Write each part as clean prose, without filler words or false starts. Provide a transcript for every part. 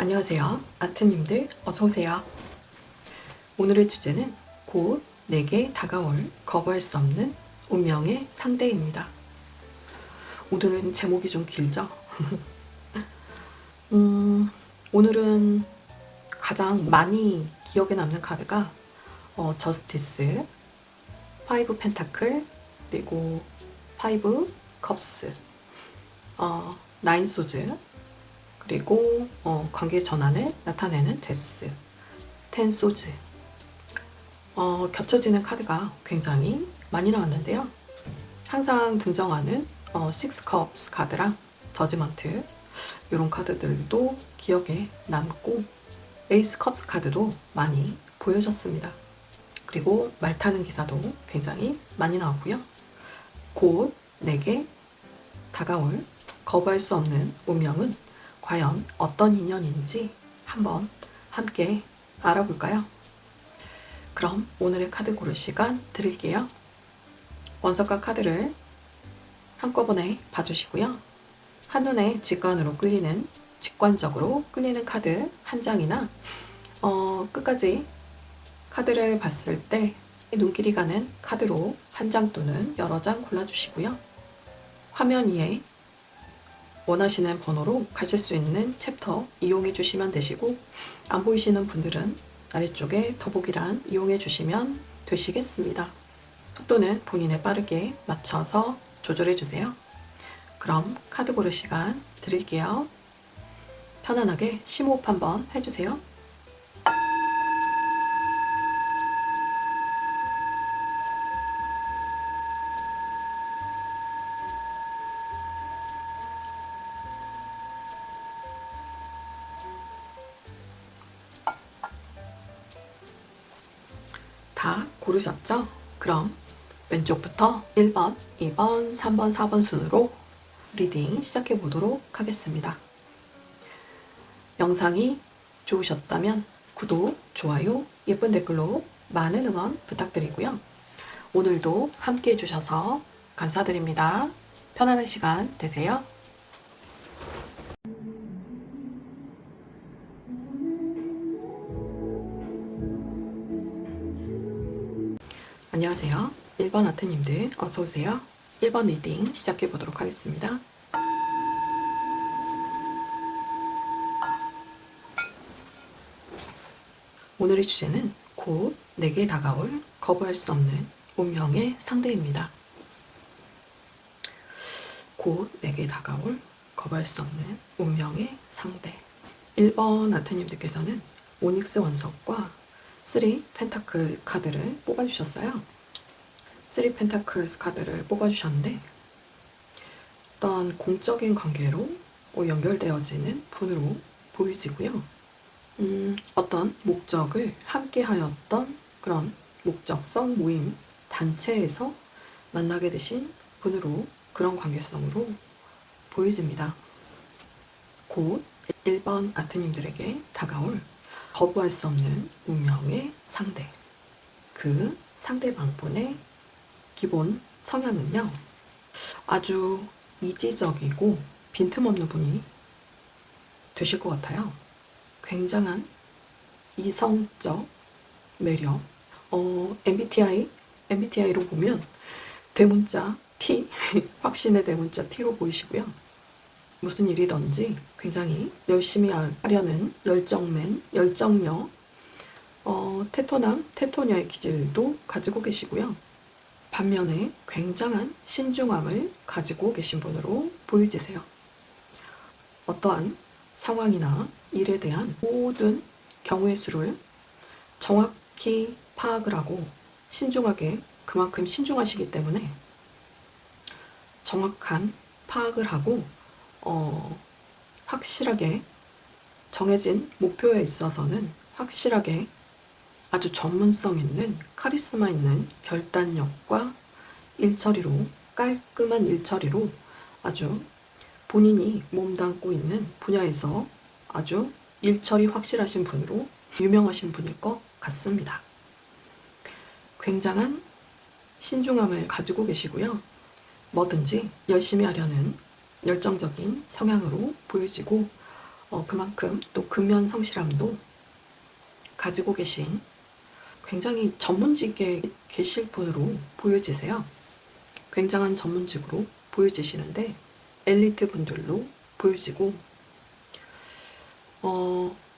안녕하세요. 아트님들 어서오세요. 오늘의 주제는 곧 내게 다가올 거부할 수 없는 운명의 상대입니다. 오늘은 제목이 좀 길죠? 오늘은 가장 많이 기억에 남는 카드가 저스티스, 파이브 펜타클, 그리고 파이브 컵스, 나인 소즈, 그리고 관계 전환을 나타내는 데스, 텐 소즈. 겹쳐지는 카드가 굉장히 많이 나왔는데요. 항상 등장하는 식스 컵스 카드랑 저지먼트 이런 카드들도 기억에 남고 에이스 컵스 카드도 많이 보여졌습니다. 그리고 말 타는 기사도 굉장히 많이 나왔고요. 곧 내게 다가올 거부할 수 없는 운명은 과연 어떤 인연인지 한번 함께 알아볼까요? 그럼 오늘의 카드 고를 시간 드릴게요. 원석과 카드를 한꺼번에 봐주시고요. 한눈에 직관적으로 끌리는 카드 한 장이나 끝까지 카드를 봤을 때 눈길이 가는 카드로 한 장 또는 여러 장 골라주시고요. 화면 위에 원하시는 번호로 가실 수 있는 챕터 이용해 주시면 되시고, 안 보이시는 분들은 아래쪽에 더보기란 이용해 주시면 되시겠습니다. 속도는 본인에 빠르게 맞춰서 조절해 주세요. 그럼 카드 고를 시간 드릴게요. 편안하게 심호흡 한번 해주세요. 다 고르셨죠? 그럼 왼쪽부터 1번, 2번, 3번, 4번 순으로 리딩 시작해 보도록 하겠습니다. 영상이 좋으셨다면 구독, 좋아요, 예쁜 댓글로 많은 응원 부탁드리고요. 오늘도 함께 해주셔서 감사드립니다. 편안한 시간 되세요. 안녕하세요. 1번 아트님들 어서오세요. 1번 리딩 시작해 보도록 하겠습니다. 오늘의 주제는 곧 내게 다가올 거부할 수 없는 운명의 상대입니다. 곧 내게 다가올 거부할 수 없는 운명의 상대. 1번 아트님들께서는 오닉스 원석과 3 펜타클 카드를 뽑아주셨어요. 3 펜타클 카드를 뽑아주셨는데 어떤 공적인 관계로 연결되어지는 분으로 보이지고요. 어떤 목적을 함께 하였던 그런 목적성 모임 단체에서 만나게 되신 분으로, 그런 관계성으로 보여집니다. 곧 1번 아트님들에게 다가올 거부할 수 없는 운명의 상대. 그 상대방분의 기본 성향은요, 아주 이지적이고 빈틈없는 분이 되실 것 같아요. 굉장한 이성적 매력. MBTI로 보면 대문자 T, 확신의 대문자 T로 보이시고요. 무슨 일이든지 굉장히 열심히 하려는 열정맨, 열정녀, 테토남, 테토녀의 기질도 가지고 계시고요. 반면에 굉장한 신중함을 가지고 계신 분으로 보여지세요. 어떠한 상황이나 일에 대한 모든 경우의 수를 정확히 파악을 하고 신중하게, 그만큼 신중하시기 때문에 정확한 파악을 하고 확실하게 정해진 목표에 있어서는 확실하게 아주 전문성 있는 카리스마 있는 결단력과 일처리로, 깔끔한 일처리로 아주 본인이 몸담고 있는 분야에서 아주 일처리 확실하신 분으로 유명하신 분일 것 같습니다. 굉장한 신중함을 가지고 계시고요. 뭐든지 열심히 하려는 열정적인 성향으로 보여지고 그만큼 또 근면 성실함도 가지고 계신 굉장히 전문직에 계실 분으로 보여지세요. 굉장한 전문직으로 보여지시는데 엘리트 분들로 보여지고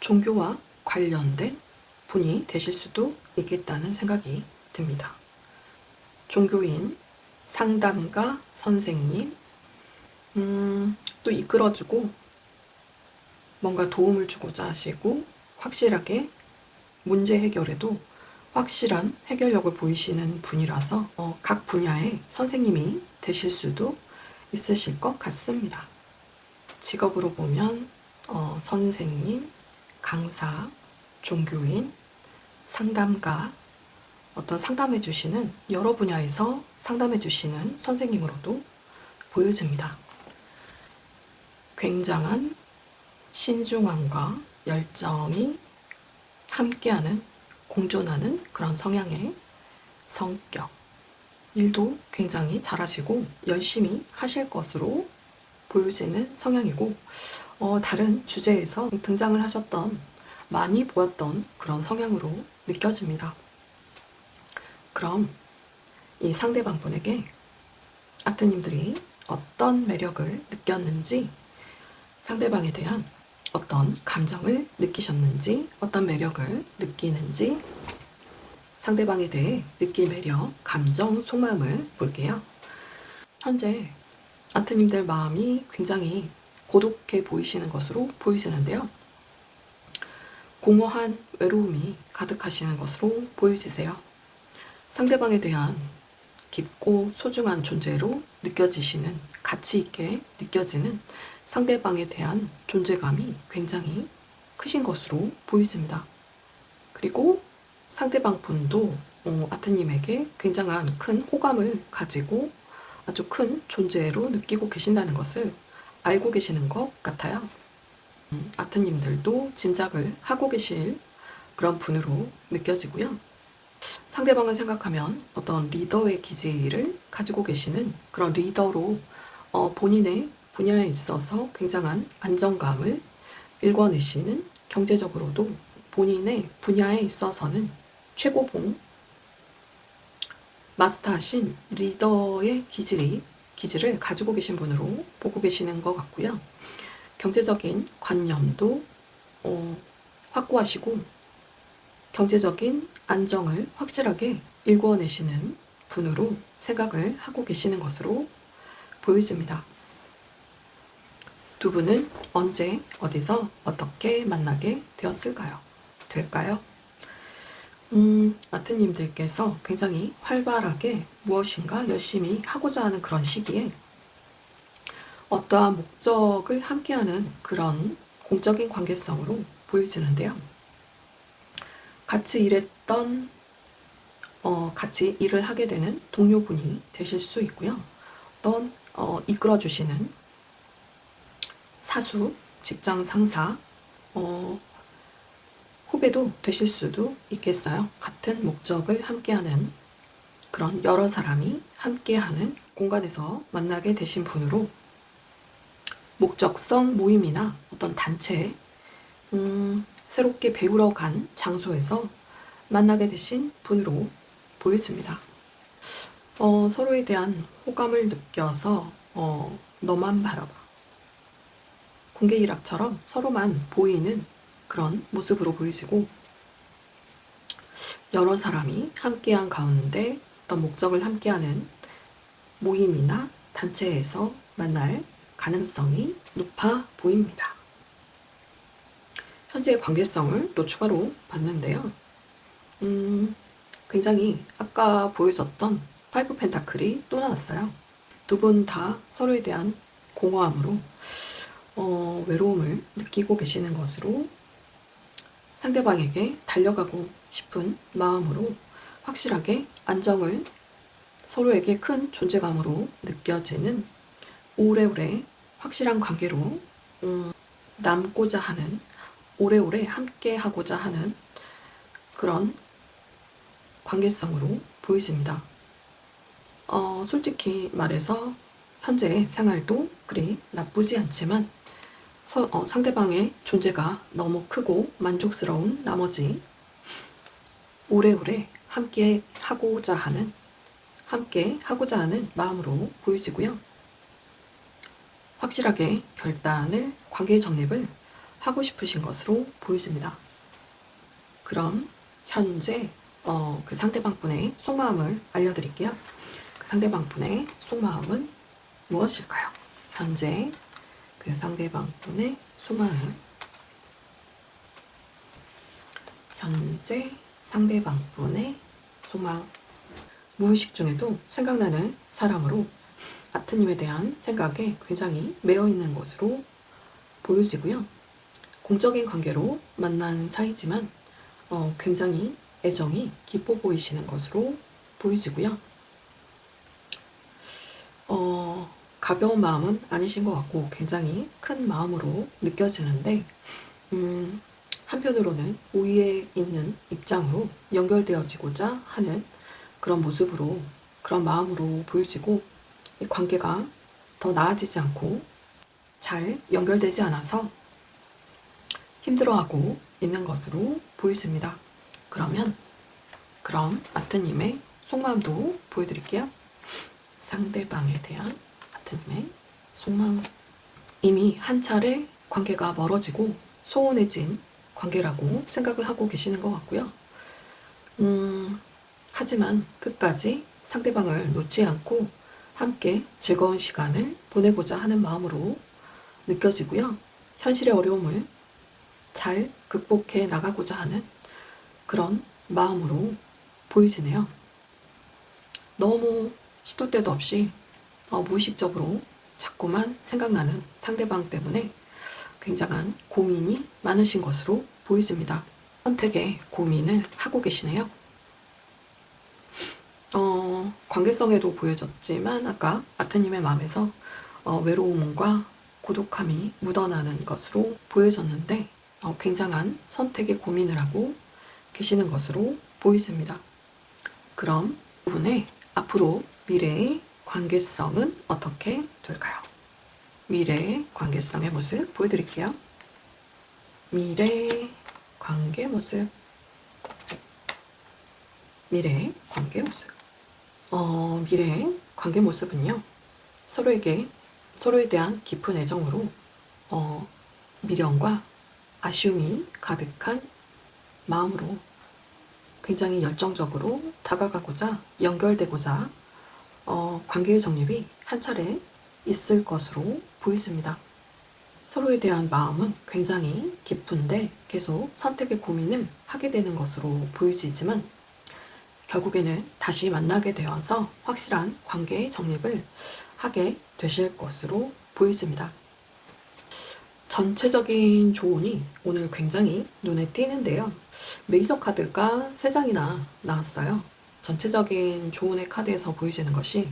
종교와 관련된 분이 되실 수도 있겠다는 생각이 듭니다. 종교인, 상담가, 선생님, 또 이끌어주고 뭔가 도움을 주고자 하시고 확실하게 문제 해결에도 확실한 해결력을 보이시는 분이라서 각 분야의 선생님이 되실 수도 있으실 것 같습니다. 직업으로 보면 선생님, 강사, 종교인, 상담가, 어떤 상담해 주시는 여러 분야에서 상담해 주시는 선생님으로도 보여집니다. 굉장한 신중함과 열정이 함께하는, 공존하는 그런 성향의 성격. 일도 굉장히 잘하시고 열심히 하실 것으로 보여지는 성향이고 다른 주제에서 등장을 하셨던, 많이 보였던 그런 성향으로 느껴집니다. 그럼 이 상대방 분에게 아트님들이 어떤 매력을 느꼈는지, 상대방에 대한 어떤 감정을 느끼셨는지, 어떤 매력을 느끼는지, 상대방에 대해 느낄 매력, 감정, 속마음을 볼게요. 현재 아트님들 마음이 굉장히 고독해 보이시는 것으로 보이시는데요. 공허한 외로움이 가득하시는 것으로 보여지세요. 상대방에 대한 깊고 소중한 존재로 느껴지시는, 가치 있게 느껴지는 상대방에 대한 존재감이 굉장히 크신 것으로 보이십니다. 그리고 상대방 분도 아트님에게 굉장한 큰 호감을 가지고 아주 큰 존재로 느끼고 계신다는 것을 알고 계시는 것 같아요. 아트님들도 짐작을 하고 계실 그런 분으로 느껴지고요. 상대방을 생각하면 어떤 리더의 기질을 가지고 계시는 그런 리더로 본인의 분야에 있어서 굉장한 안정감을 일궈내시는, 경제적으로도 본인의 분야에 있어서는 최고봉 마스터하신 리더의 기질을 가지고 계신 분으로 보고 계시는 것 같고요. 경제적인 관념도 확고하시고 경제적인 안정을 확실하게 일궈내시는 분으로 생각을 하고 계시는 것으로 보여집니다. 두 분은 언제, 어디서, 어떻게 만나게 될까요? 아트님들께서 굉장히 활발하게 무엇인가 열심히 하고자 하는 그런 시기에 어떠한 목적을 함께하는 그런 공적인 관계성으로 보여지는데요. 같이 일했던, 같이 일을 하게 되는 동료분이 되실 수 있고요. 어떤 이끌어주시는 사수, 직장 상사, 후배도 되실 수도 있겠어요. 같은 목적을 함께하는 그런 여러 사람이 함께하는 공간에서 만나게 되신 분으로 목적성 모임이나 어떤 단체, 새롭게 배우러 간 장소에서 만나게 되신 분으로 보여집니다. 서로에 대한 호감을 느껴서 너만 바라봐. 공개일학처럼 서로만 보이는 그런 모습으로 보이시고 여러 사람이 함께한 가운데 어떤 목적을 함께하는 모임이나 단체에서 만날 가능성이 높아 보입니다. 현재의 관계성을 또 추가로 봤는데요. 굉장히 아까 보여줬던 파이브 펜타클이 또 나왔어요. 두 분 다 서로에 대한 공허함으로 외로움을 느끼고 계시는 것으로 상대방에게 달려가고 싶은 마음으로 확실하게 안정을 서로에게 큰 존재감으로 느껴지는 오래오래 확실한 관계로 남고자 하는, 오래오래 함께 하고자 하는 그런 관계성으로 보여집니다. 솔직히 말해서 현재 생활도 그리 나쁘지 않지만 상대방의 존재가 너무 크고 만족스러운 나머지 오래오래 함께 하고자 하는 마음으로 보여지고요. 확실하게 결단을, 관계 정립을 하고 싶으신 것으로 보여집니다. 그럼 현재 그 상대방분의 속마음을 알려드릴게요. 그 상대방분의 속마음은 무엇일까요? 현재 그 상대방분의 속마음, 현재 상대방분의 속마음, 무의식 중에도 생각나는 사람으로 아트님에 대한 생각에 굉장히 매여 있는 것으로 보여지고요. 공적인 관계로 만난 사이지만 굉장히 애정이 깊어 보이시는 것으로 보여지고요. 가벼운 마음은 아니신 것 같고 굉장히 큰 마음으로 느껴지는데 한편으로는 우위에 있는 입장으로 연결되어지고자 하는 그런 모습으로, 그런 마음으로 보여지고, 이 관계가 더 나아지지 않고 잘 연결되지 않아서 힘들어하고 있는 것으로 보여집니다. 그럼 아트님의 속마음도 보여드릴게요. 상대방에 대한 아트님의 속마음. 이미 한 차례 관계가 멀어지고 소원해진 관계라고 생각을 하고 계시는 것 같고요. 하지만 끝까지 상대방을 놓지 않고 함께 즐거운 시간을 보내고자 하는 마음으로 느껴지고요. 현실의 어려움을 잘 극복해 나가고자 하는 그런 마음으로 보이지네요. 너무 시도 때도 없이 무의식적으로 자꾸만 생각나는 상대방 때문에 굉장한 고민이 많으신 것으로 보여집니다. 선택에 고민을 하고 계시네요. 관계성에도 보여졌지만 아까 아트님의 마음에서 외로움과 고독함이 묻어나는 것으로 보여졌는데 굉장한 선택에 고민을 하고 계시는 것으로 보이십니다. 그럼 이분의 앞으로 미래의 관계성은 어떻게 될까요? 미래의 관계성의 모습 보여드릴게요. 미래의 관계 모습. 미래의 관계 모습. 미래의 관계 모습은요, 서로에 대한 깊은 애정으로 미련과 아쉬움이 가득한 마음으로 굉장히 열정적으로 다가가고자, 연결되고자 관계의 정립이 한 차례 있을 것으로 보이십니다. 서로에 대한 마음은 굉장히 깊은데 계속 선택의 고민을 하게 되는 것으로 보이지만 결국에는 다시 만나게 되어서 확실한 관계의 정립을 하게 되실 것으로 보여집니다. 전체적인 조언이 오늘 굉장히 눈에 띄는데요. 메이저 카드가 3장이나 나왔어요. 전체적인 조언의 카드에서 보여지는 것이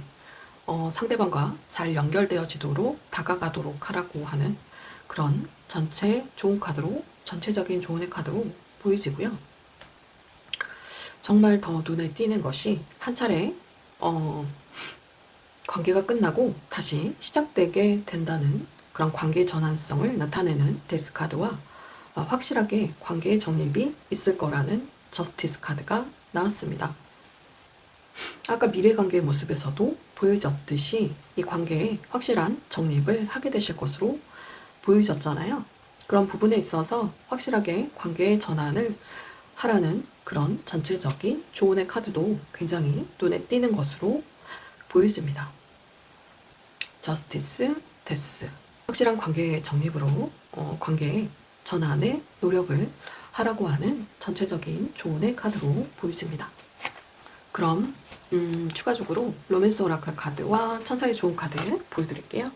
상대방과 잘 연결되어지도록 다가가도록 하라고 하는 그런 전체적인 조언의 카드로 보여지고요. 정말 더 눈에 띄는 것이 한 차례 관계가 끝나고 다시 시작되게 된다는 그런 관계 전환성을 나타내는 데스 카드와 확실하게 관계의 정립이 있을 거라는 저스티스 카드가 나왔습니다. 아까 미래관계의 모습에서도 보여졌듯이 이 관계에 확실한 정립을 하게 되실 것으로 보여졌잖아요. 그런 부분에 있어서 확실하게 관계의 전환을 하라는 그런 전체적인 조언의 카드도 굉장히 눈에 띄는 것으로 보여집니다. 저스티스, 데스. 확실한 관계의 정립으로 관계의 전환에 노력을 하라고 하는 전체적인 조언의 카드로 보여집니다. 그럼 추가적으로 로맨스 오라클 카드와 천사의 조언 카드 보여드릴게요.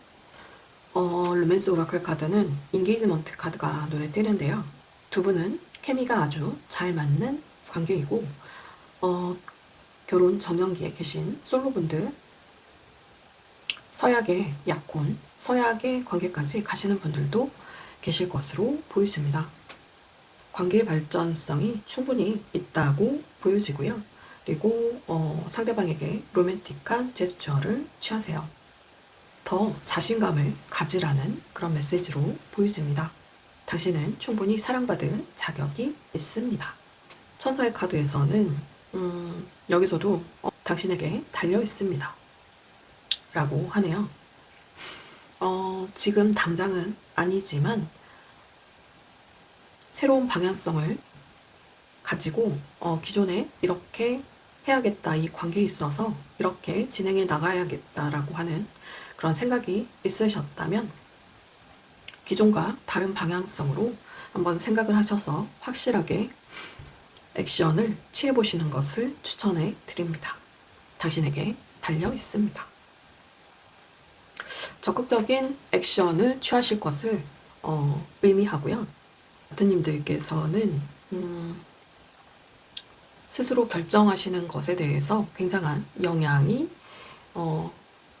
로맨스 오라클 카드는 인게이지먼트 카드가 눈에 띄는데요. 두 분은 케미가 아주 잘 맞는 관계이고 결혼 정년기에 계신 솔로분들, 서약의 약혼, 서약의 관계까지 가시는 분들도 계실 것으로 보여집니다. 관계의 발전성이 충분히 있다고 보여지고요. 그리고 상대방에게 로맨틱한 제스처를 취하세요. 더 자신감을 가지라는 그런 메시지로 보여집니다. 당신은 충분히 사랑받을 자격이 있습니다. 천사의 카드에서는 여기서도 당신에게 달려 있습니다 라고 하네요. 지금 당장은 아니지만 새로운 방향성을 가지고 기존에 이렇게 해야겠다, 이 관계에 있어서 이렇게 진행해 나가야겠다라고 하는 그런 생각이 있으셨다면 기존과 다른 방향성으로 한번 생각을 하셔서 확실하게 액션을 취해 보시는 것을 추천해 드립니다. 당신에게 달려 있습니다. 적극적인 액션을 취하실 것을 의미하고요. 아트님들께서는 스스로 결정하시는 것에 대해서 굉장한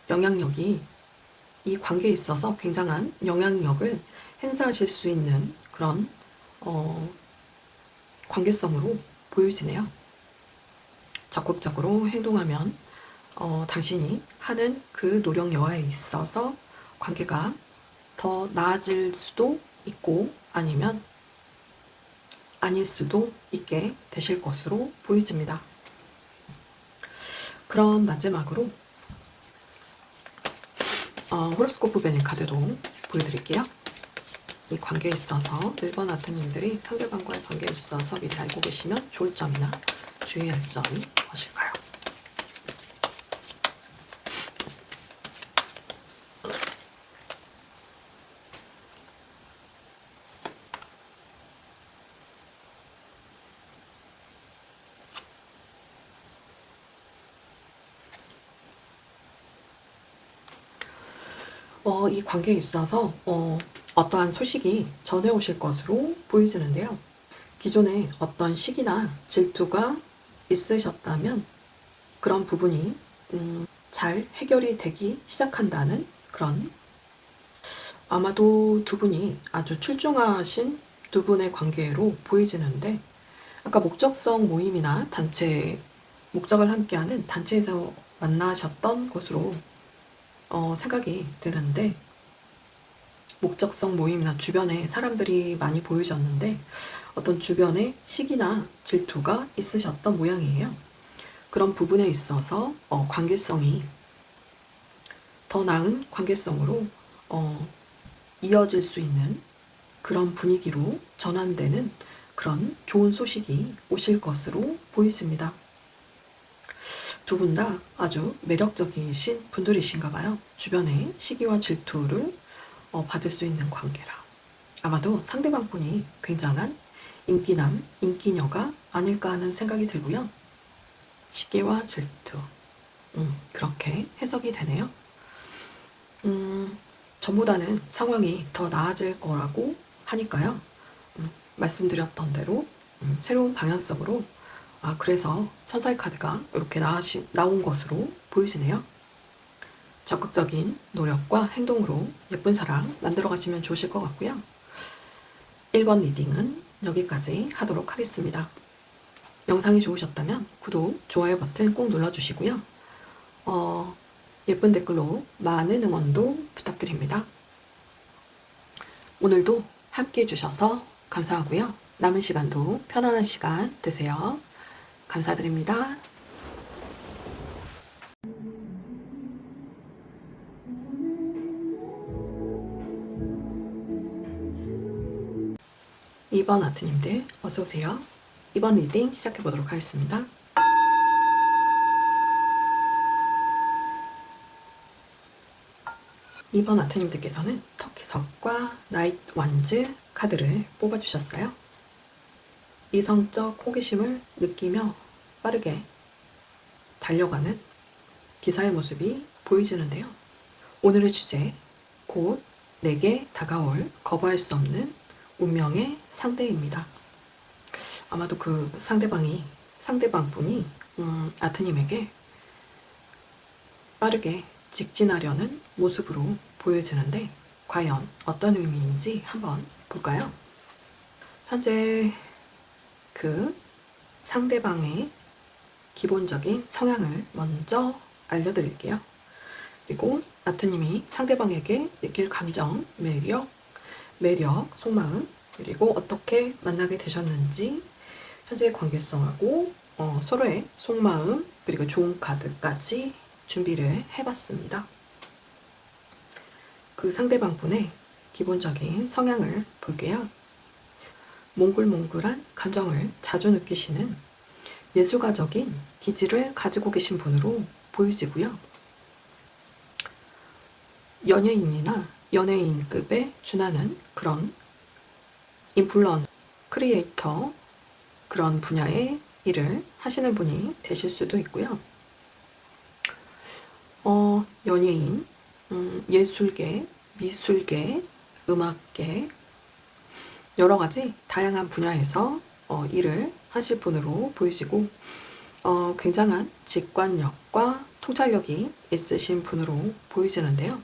영향력이 이 관계에 있어서 굉장한 영향력을 행사하실 수 있는 그런 관계성으로 보여지네요. 적극적으로 행동하면 당신이 하는 그 노력 여하에 있어서 관계가 더 나아질 수도 있고 아니면 아닐 수도 있게 되실 것으로 보여집니다. 그럼 마지막으로 호로스코프 베닐 카드도 보여드릴게요. 이 관계에 있어서 1번 아트님들이 상대방과의 관계에 있어서 미리 알고 계시면 좋을 점이나 주의할 점이 무엇일까요? 이 관계에 있어서 어떠한 소식이 전해오실 것으로 보이지는데요. 기존에 어떤 시기나 질투가 있으셨다면 그런 부분이 잘 해결이 되기 시작한다는 그런, 아마도 두 분이 아주 출중하신 두 분의 관계로 보이지는데, 아까 목적성 모임이나 단체, 목적을 함께하는 단체에서 만나셨던 것으로 생각이 드는데, 목적성 모임이나 주변에 사람들이 많이 보이셨는데 어떤 주변에 시기나 질투가 있으셨던 모양이에요. 그런 부분에 있어서 관계성이 더 나은 관계성으로 이어질 수 있는 그런 분위기로 전환되는 그런 좋은 소식이 오실 것으로 보이십니다. 두 분 다 아주 매력적이신 분들이신가 봐요. 주변에 시기와 질투를 받을 수 있는 관계라. 아마도 상대방 분이 굉장한 인기남, 인기녀가 아닐까 하는 생각이 들고요. 시기와 질투, 그렇게 해석이 되네요. 전보다는 상황이 더 나아질 거라고 하니까요. 말씀드렸던 대로 새로운 방향성으로, 그래서 천사의 카드가 이렇게 나온 것으로 보이시네요. 적극적인 노력과 행동으로 예쁜 사랑 만들어 가시면 좋으실 것 같고요. 1번 리딩은 여기까지 하도록 하겠습니다. 영상이 좋으셨다면 구독, 좋아요 버튼 꼭 눌러주시고요. 예쁜 댓글로 많은 응원도 부탁드립니다. 오늘도 함께 해주셔서 감사하고요. 남은 시간도 편안한 시간 되세요. 감사드립니다. 이번 아트님들 어서오세요. 이번 리딩 시작해보도록 하겠습니다. 이번 아트님들께서는 터키석과 나이트 완즈 카드를 뽑아주셨어요. 이성적 호기심을 느끼며 빠르게 달려가는 기사의 모습이 보이지는데요. 오늘의 주제, 곧 내게 다가올 거부할 수 없는 운명의 상대입니다. 아마도 그 상대방분이 아트님에게 빠르게 직진하려는 모습으로 보여지는데 과연 어떤 의미인지 한번 볼까요? 현재 그 상대방의 기본적인 성향을 먼저 알려드릴게요. 그리고 아트님이 상대방에게 느낄 감정, 매력, 속마음, 그리고 어떻게 만나게 되셨는지, 현재의 관계성하고 서로의 속마음, 그리고 좋은 카드까지 준비를 해봤습니다. 그 상대방 분의 기본적인 성향을 볼게요. 몽글몽글한 감정을 자주 느끼시는 예술가적인 기질을 가지고 계신 분으로 보이지고요. 연예인이나 연예인급에 준하는 그런 인플루언서, 크리에이터 그런 분야의 일을 하시는 분이 되실 수도 있고요. 연예인, 예술계, 미술계, 음악계 여러 가지 다양한 분야에서 일을 하실 분으로 보이시고 굉장한 직관력과 통찰력이 있으신 분으로 보이지는데요.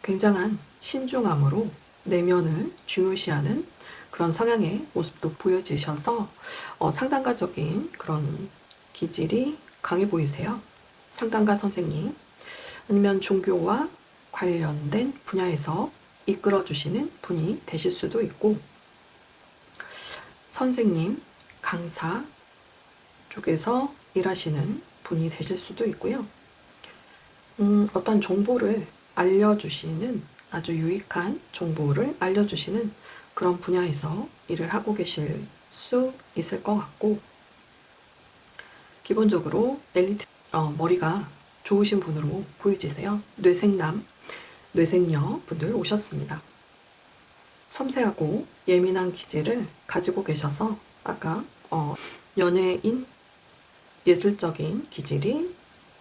굉장한 신중함으로 내면을 중요시하는 그런 성향의 모습도 보여지셔서 상담가적인 그런 기질이 강해 보이세요. 상담가 선생님 아니면 종교와 관련된 분야에서 이끌어주시는 분이 되실 수도 있고 선생님, 강사 쪽에서 일하시는 분이 되실 수도 있고요. 어떤 정보를 알려주시는 아주 유익한 정보를 알려주시는 그런 분야에서 일을 하고 계실 수 있을 것 같고 기본적으로 엘리트 머리가 좋으신 분으로 보여지세요. 뇌생남, 뇌생녀 분들 오셨습니다. 섬세하고 예민한 기질을 가지고 계셔서 아까 연예인 예술적인 기질이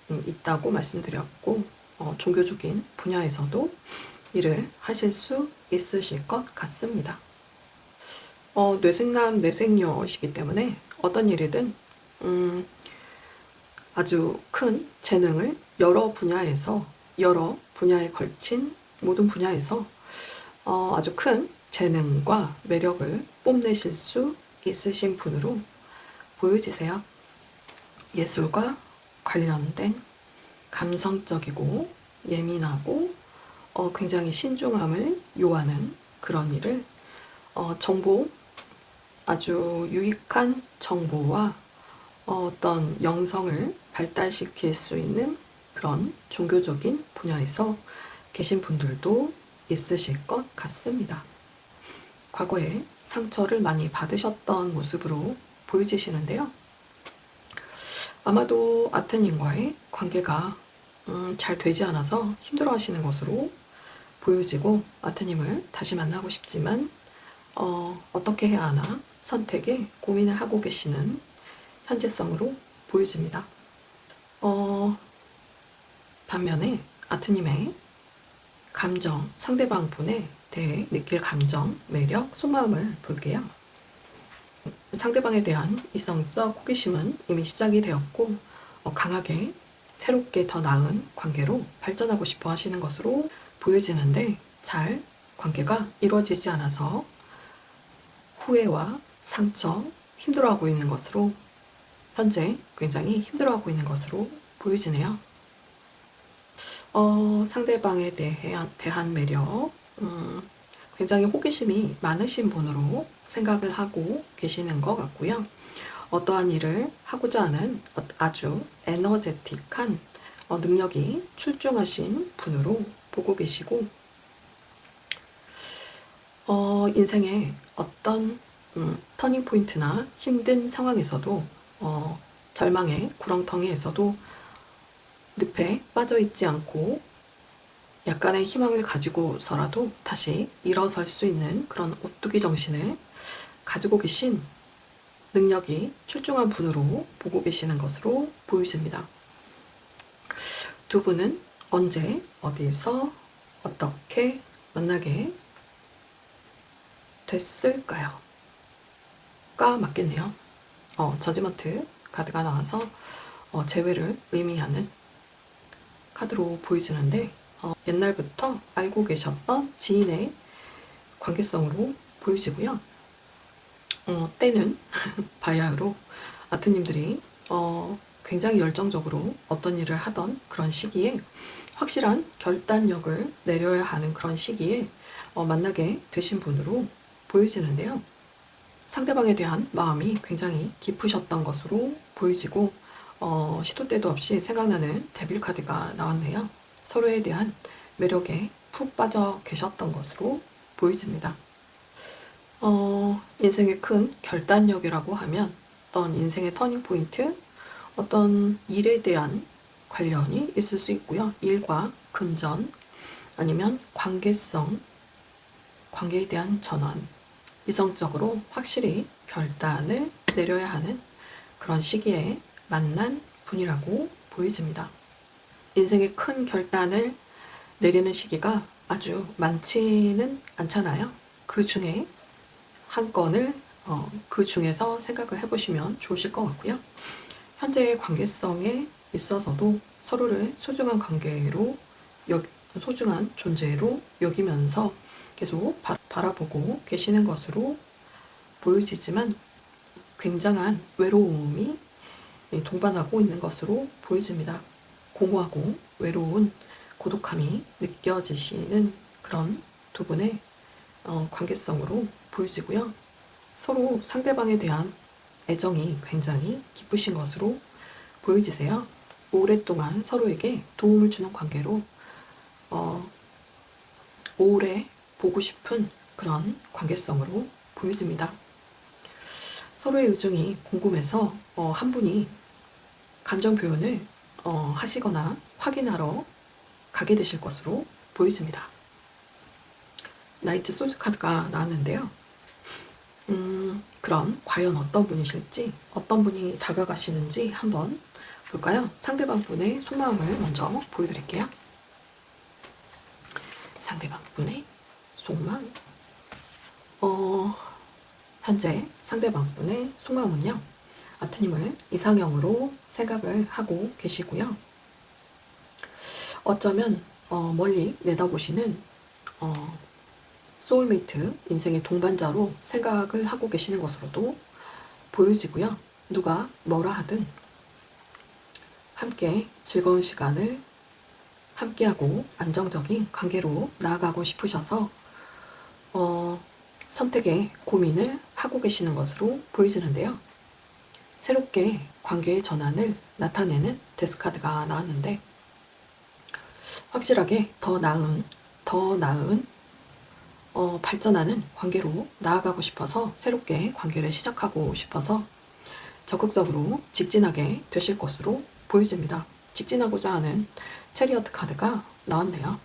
있다고 말씀드렸고 종교적인 분야에서도 일을 하실 수 있으실 것 같습니다. 뇌생남, 뇌생녀시기 때문에 어떤 일이든 아주 큰 재능을 여러 분야에 걸친 모든 분야에서 아주 큰 재능과 매력을 뽐내실 수 있으신 분으로 보여지세요. 예술과 관련된 감성적이고 예민하고 굉장히 신중함을 요하는 그런 일을 아주 유익한 정보와 어떤 영성을 발달시킬 수 있는 그런 종교적인 분야에서 계신 분들도 있으실 것 같습니다. 과거에 상처를 많이 받으셨던 모습으로 보여지시는데요. 아마도 아트님과의 관계가 잘 되지 않아서 힘들어 하시는 것으로 보여지고 아트님을 다시 만나고 싶지만 어떻게 해야 하나 선택에 고민을 하고 계시는 현재성으로 보여집니다. 반면에 아트님의 감정, 상대방 분에 대해 느낄 감정, 매력, 속마음을 볼게요. 상대방에 대한 이성적 호기심은 이미 시작이 되었고 강하게 새롭게 더 나은 관계로 발전하고 싶어 하시는 것으로 보여지는데 잘 관계가 이루어지지 않아서 후회와 상처, 힘들어하고 있는 것으로 현재 굉장히 힘들어하고 있는 것으로 보여지네요. 상대방에 대한 매력, 굉장히 호기심이 많으신 분으로 생각을 하고 계시는 것 같고요. 어떠한 일을 하고자 하는 아주 에너제틱한 능력이 출중하신 분으로 보고 계시고 인생의 어떤 터닝포인트나 힘든 상황에서도 절망의 구렁텅이에서도 늪에 빠져있지 않고 약간의 희망을 가지고서라도 다시 일어설 수 있는 그런 오뚜기 정신을 가지고 계신 능력이 출중한 분으로 보고 계시는 것으로 보여집니다. 두 분은 언제, 어디서, 어떻게 만나게 됐을까요? 가 맞겠네요. 저지먼트 카드가 나와서 재회를 의미하는 카드로 보여지는데 옛날부터 알고 계셨던 지인의 관계성으로 보여지고요. 때는 바야흐로 아트님들이 굉장히 열정적으로 어떤 일을 하던 그런 시기에 확실한 결단력을 내려야 하는 그런 시기에 만나게 되신 분으로 보여지는데요. 상대방에 대한 마음이 굉장히 깊으셨던 것으로 보여지고 시도 때도 없이 생각나는 데빌 카드가 나왔네요. 서로에 대한 매력에 푹 빠져 계셨던 것으로 보여집니다. 인생의 큰 결단력이라고 하면 어떤 인생의 터닝 포인트, 어떤 일에 대한 관련이 있을 수 있고요. 일과 금전, 아니면 관계성, 관계에 대한 전환, 이성적으로 확실히 결단을 내려야 하는 그런 시기에 만난 분이라고 보여집니다. 인생의 큰 결단을 내리는 시기가 아주 많지는 않잖아요. 그 중에 한 건을 그 중에서 생각을 해보시면 좋으실 것 같고요. 현재의 관계성에 있어서도 서로를 소중한 관계로 소중한 존재로 여기면서 계속 바라보고 계시는 것으로 보여지지만 굉장한 외로움이 동반하고 있는 것으로 보여집니다. 공허하고 외로운 고독함이 느껴지시는 그런 두 분의 관계성으로 보여지고요. 서로 상대방에 대한 애정이 굉장히 깊으신 것으로 보여지세요. 오랫동안 서로에게 도움을 주는 관계로 오래 보고 싶은 그런 관계성으로 보여집니다. 서로의 의중이 궁금해서 한 분이 감정 표현을 하시거나 확인하러 가게 되실 것으로 보여집니다. 나이트 소드 카드가 나왔는데요. 그럼 과연 어떤 분이실지, 어떤 분이 다가가시는지 한번 볼까요? 상대방 분의 속마음을 먼저 보여드릴게요. 상대방 분의 속마음. 현재 상대방 분의 속마음은요, 아트님을 이상형으로 생각을 하고 계시고요. 어쩌면 멀리 내다보시는 소울메이트, 인생의 동반자로 생각을 하고 계시는 것으로도 보여지고요. 누가 뭐라 하든 함께 즐거운 시간을 함께하고 안정적인 관계로 나아가고 싶으셔서 선택에 고민을 하고 계시는 것으로 보여지는데요. 새롭게 관계의 전환을 나타내는 데스카드가 나왔는데 확실하게 더 나은 발전하는 관계로 나아가고 싶어서 새롭게 관계를 시작하고 싶어서 적극적으로 직진하게 되실 것으로 보여집니다. 직진하고자 하는 체리어트 카드가 나왔네요.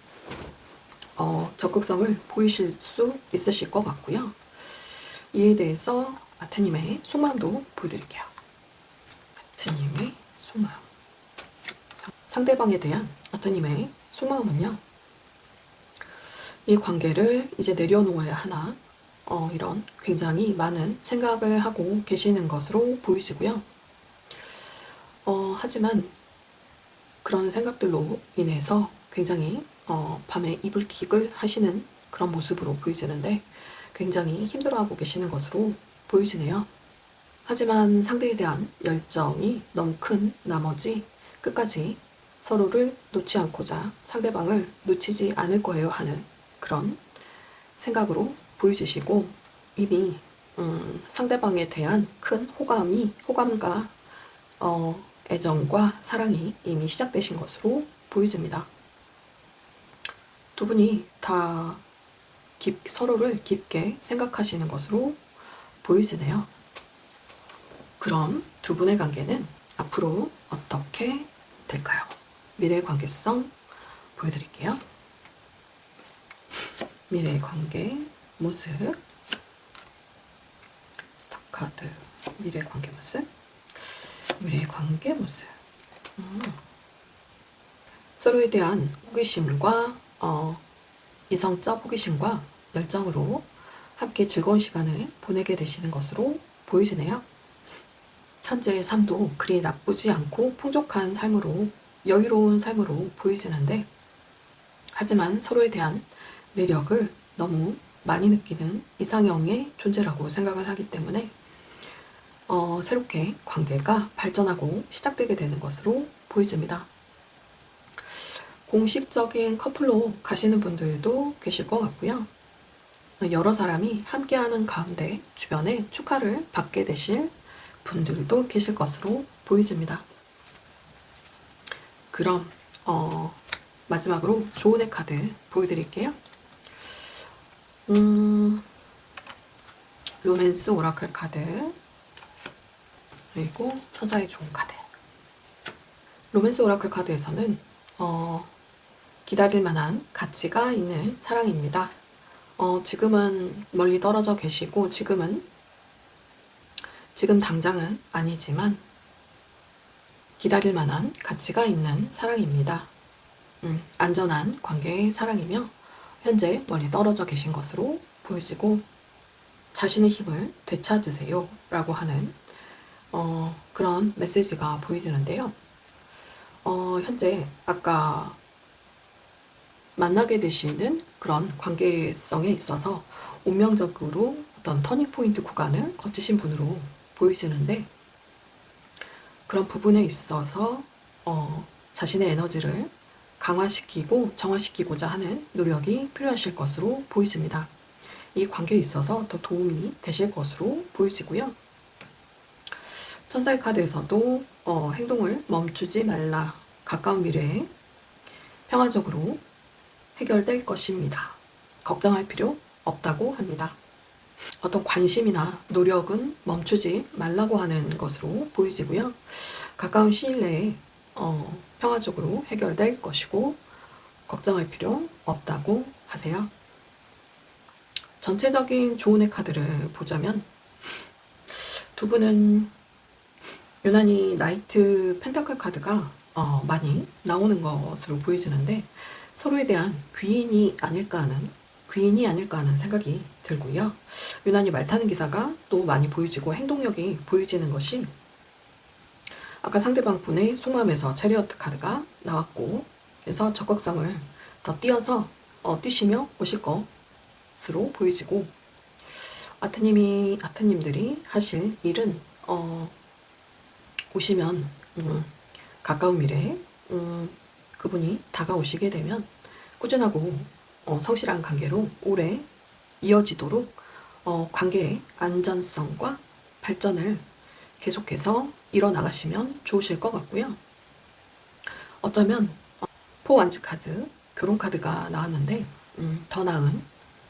적극성을 보이실 수 있으실 것 같고요. 이에 대해서 아트님의 속마음도 보여드릴게요. 아트님의 속마음. 상대방에 대한 아트님의 속마음은요. 이 관계를 이제 내려놓아야 하나 이런 굉장히 많은 생각을 하고 계시는 것으로 보이시고요. 하지만 그런 생각들로 인해서 굉장히 밤에 이불킥을 하시는 그런 모습으로 보이지는데 굉장히 힘들어하고 계시는 것으로 보이시네요. 하지만 상대에 대한 열정이 너무 큰 나머지 끝까지 서로를 놓지 않고자 상대방을 놓치지 않을 거예요 하는 그런 생각으로 보여지시고 이미 상대방에 대한 큰 호감과 애정과 사랑이 이미 시작되신 것으로 보여집니다. 두 분이 다 서로를 깊게 생각하시는 것으로 보이시네요. 그럼 두 분의 관계는 앞으로 어떻게 될까요? 미래 관계성 보여드릴게요. 미래 관계 모습, 스타카드, 미래 관계 모습, 미래 관계 모습. 서로에 대한 호기심과 이성적 호기심과 열정으로 함께 즐거운 시간을 보내게 되시는 것으로 보이시네요. 현재의 삶도 그리 나쁘지 않고 풍족한 삶으로, 여유로운 삶으로 보이시는데 하지만 서로에 대한 매력을 너무 많이 느끼는 이상형의 존재라고 생각을 하기 때문에 새롭게 관계가 발전하고 시작되게 되는 것으로 보여집니다. 공식적인 커플로 가시는 분들도 계실 것 같고요. 여러 사람이 함께하는 가운데 주변에 축하를 받게 되실 분들도 계실 것으로 보여집니다. 그럼 마지막으로 조언의 카드 보여드릴게요. 로맨스 오라클 카드, 그리고 처자의 좋은 카드. 로맨스 오라클 카드에서는 기다릴 만한 가치가 있는 사랑입니다. 지금은 멀리 떨어져 계시고 지금 당장은 아니지만 기다릴 만한 가치가 있는 사랑입니다. 안전한 관계의 사랑이며 현재 멀리 떨어져 계신 것으로 보여지고 자신의 힘을 되찾으세요 라고 하는 그런 메시지가 보이는데요. 현재 아까 만나게 되시는 그런 관계성에 있어서 운명적으로 어떤 터닝포인트 구간을 거치신 분으로 보이시는데 그런 부분에 있어서 자신의 에너지를 강화시키고 정화시키고자 하는 노력이 필요하실 것으로 보이십니다. 이 관계에 있어서 더 도움이 되실 것으로 보이지고요. 천사의 카드에서도 행동을 멈추지 말라. 가까운 미래에 평화적으로 해결될 것입니다. 걱정할 필요 없다고 합니다. 어떤 관심이나 노력은 멈추지 말라고 하는 것으로 보이지고요. 가까운 시일 내에 평화적으로 해결될 것이고 걱정할 필요 없다고 하세요. 전체적인 조언의 카드를 보자면 두 분은 유난히 나이트 펜타클 카드가 많이 나오는 것으로 보여지는데 서로에 대한 귀인이 아닐까 하는 생각이 들고요. 유난히 말 타는 기사가 또 많이 보여지고 행동력이 보여지는 것이 아까 상대방 분의 속마음에서 체리어트 카드가 나왔고 그래서 적극성을 더 띄어서 뛰시며 오실 것으로 보여지고 아트님들이 하실 일은 오시면 가까운 미래에 그분이 다가오시게 되면 꾸준하고 성실한 관계로 오래 이어지도록 관계의 안전성과 발전을 계속해서 이뤄나가시면 좋으실 것 같고요. 어쩌면 포완즈 카드, 결혼 카드가 나왔는데 더 나은,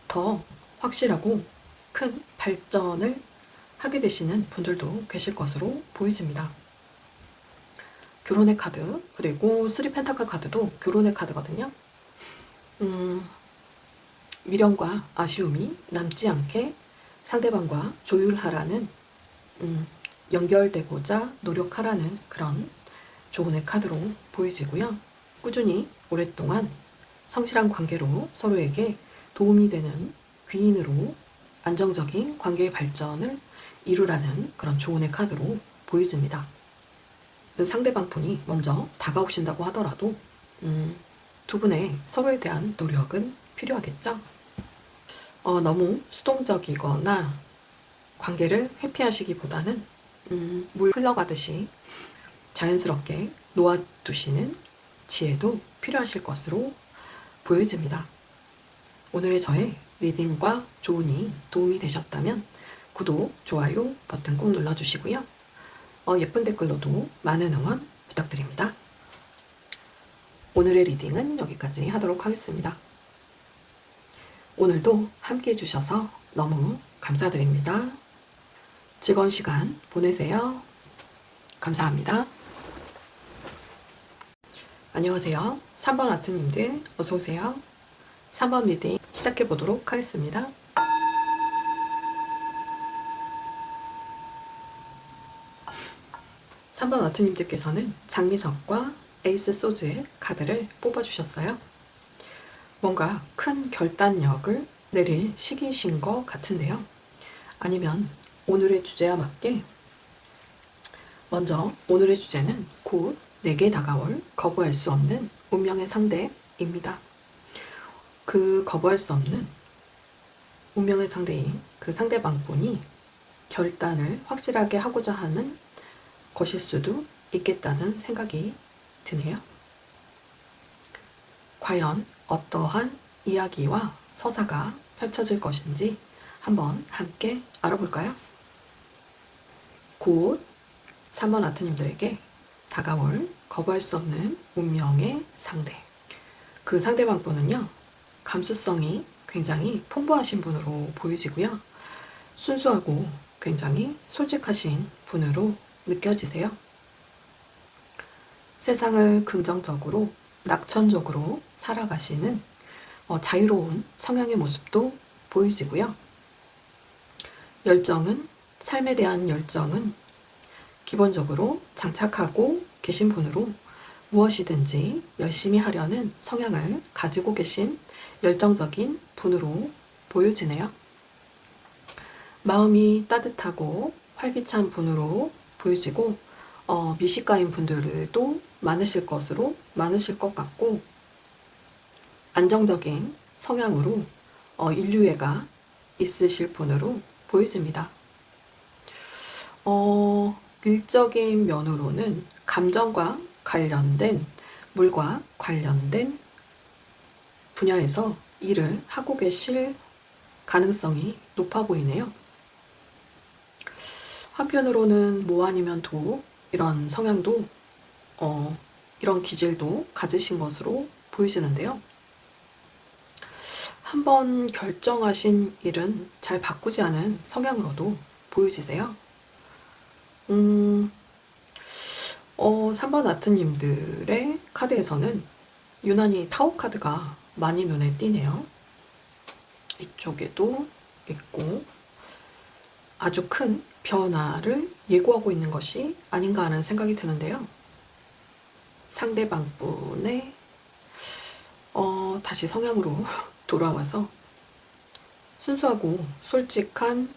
더 확실하고 큰 발전을 하게 되시는 분들도 계실 것으로 보여집니다. 결혼의 카드, 그리고 3 펜타클 카드도 결혼의 카드거든요. 미련과 아쉬움이 남지 않게 상대방과 조율하라는 연결되고자 노력하라는 그런 조언의 카드로 보여지고요. 꾸준히 오랫동안 성실한 관계로 서로에게 도움이 되는 귀인으로 안정적인 관계의 발전을 이루라는 그런 조언의 카드로 보여집니다. 상대방 분이 먼저 다가오신다고 하더라도 두 분의 서로에 대한 노력은 필요하겠죠. 너무 수동적이거나 관계를 회피하시기보다는 물 흘러가듯이 자연스럽게 놓아두시는 지혜도 필요하실 것으로 보여집니다. 오늘의 저의 리딩과 조언이 도움이 되셨다면 구독, 좋아요 버튼 꼭 눌러주시고요. 예쁜 댓글로도 많은 응원 부탁드립니다. 오늘의 리딩은 여기까지 하도록 하겠습니다. 오늘도 함께 해주셔서 너무 감사드립니다. 즐거운 시간 보내세요. 감사합니다. 안녕하세요. 3번 아트님들 어서오세요. 3번 리딩 시작해 보도록 하겠습니다. 3번 아트님들께서는 장미석과 에이스 소즈의 카드를 뽑아주셨어요. 뭔가 큰 결단력을 내릴 시기이신 것 같은데요. 아니면 오늘의 주제와 맞게 먼저 오늘의 주제는 곧 내게 다가올 거부할 수 없는 운명의 상대입니다. 그 거부할 수 없는 운명의 상대인 그 상대방분이 결단을 확실하게 하고자 하는 것일 수도 있겠다는 생각이 드네요. 과연 어떠한 이야기와 서사가 펼쳐질 것인지 한번 함께 알아볼까요? 곧 3번 아트님들에게 다가올 거부할 수 없는 운명의 상대. 그 상대방 분은요, 감수성이 굉장히 풍부하신 분으로 보여지고요. 순수하고 굉장히 솔직하신 분으로 느껴지세요. 세상을 긍정적으로, 낙천적으로 살아가시는 자유로운 성향의 모습도 보이지고요. 삶에 대한 열정은 기본적으로 장착하고 계신 분으로 무엇이든지 열심히 하려는 성향을 가지고 계신 열정적인 분으로 보여지네요. 마음이 따뜻하고 활기찬 분으로 보여지고 미식가인 분들도 많으실 것 같고, 안정적인 성향으로 인류애가 있으실 분으로 보여집니다. 일적인 면으로는 감정과 관련된, 물과 관련된 분야에서 일을 하고 계실 가능성이 높아 보이네요. 한편으로는 모 아니면 도, 이런 성향도 이런 기질도 가지신 것으로 보이지는데요. 한번 결정하신 일은 잘 바꾸지 않은 성향으로도 보여지세요. 3번 아트님들의 카드에서는 유난히 타워 카드가 많이 눈에 띄네요. 이쪽에도 있고, 아주 큰 변화를 예고하고 있는 것이 아닌가 하는 생각이 드는데요. 상대방 분의 다시 성향으로 돌아와서 순수하고 솔직한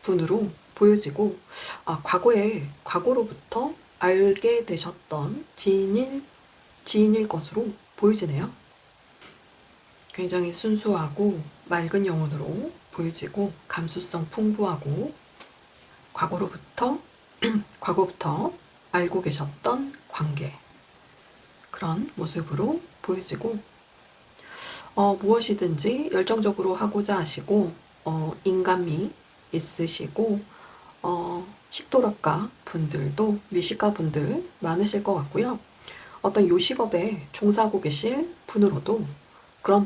분으로 보여지고, 과거로부터 알게 되셨던 지인일 것으로 보여지네요. 굉장히 순수하고 맑은 영혼으로 보여지고, 감수성 풍부하고, 과거부터 알고 계셨던 관계, 그런 모습으로 보여지고, 무엇이든지 열정적으로 하고자 하시고, 인간미 있으시고, 식도락가 분들도, 미식가 분들 많으실 것 같고요. 어떤 요식업에 종사하고 계실 분으로도 그런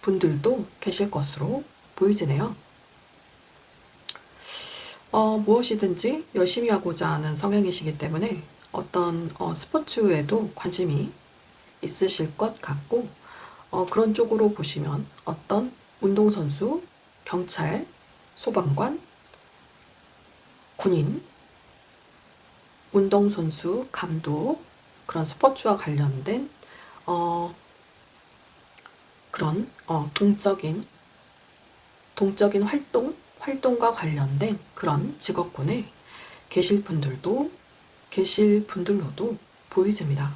분들도 계실 것으로 보여지네요. 무엇이든지 열심히 하고자 하는 성향이시기 때문에 어떤 스포츠에도 관심이 있으실 것 같고, 그런 쪽으로 보시면 어떤 운동선수, 경찰, 소방관, 군인, 운동선수, 감독, 그런 스포츠와 관련된 그런 동적인 활동과 관련된 그런 직업군에 계실 분들로도 보이집니다.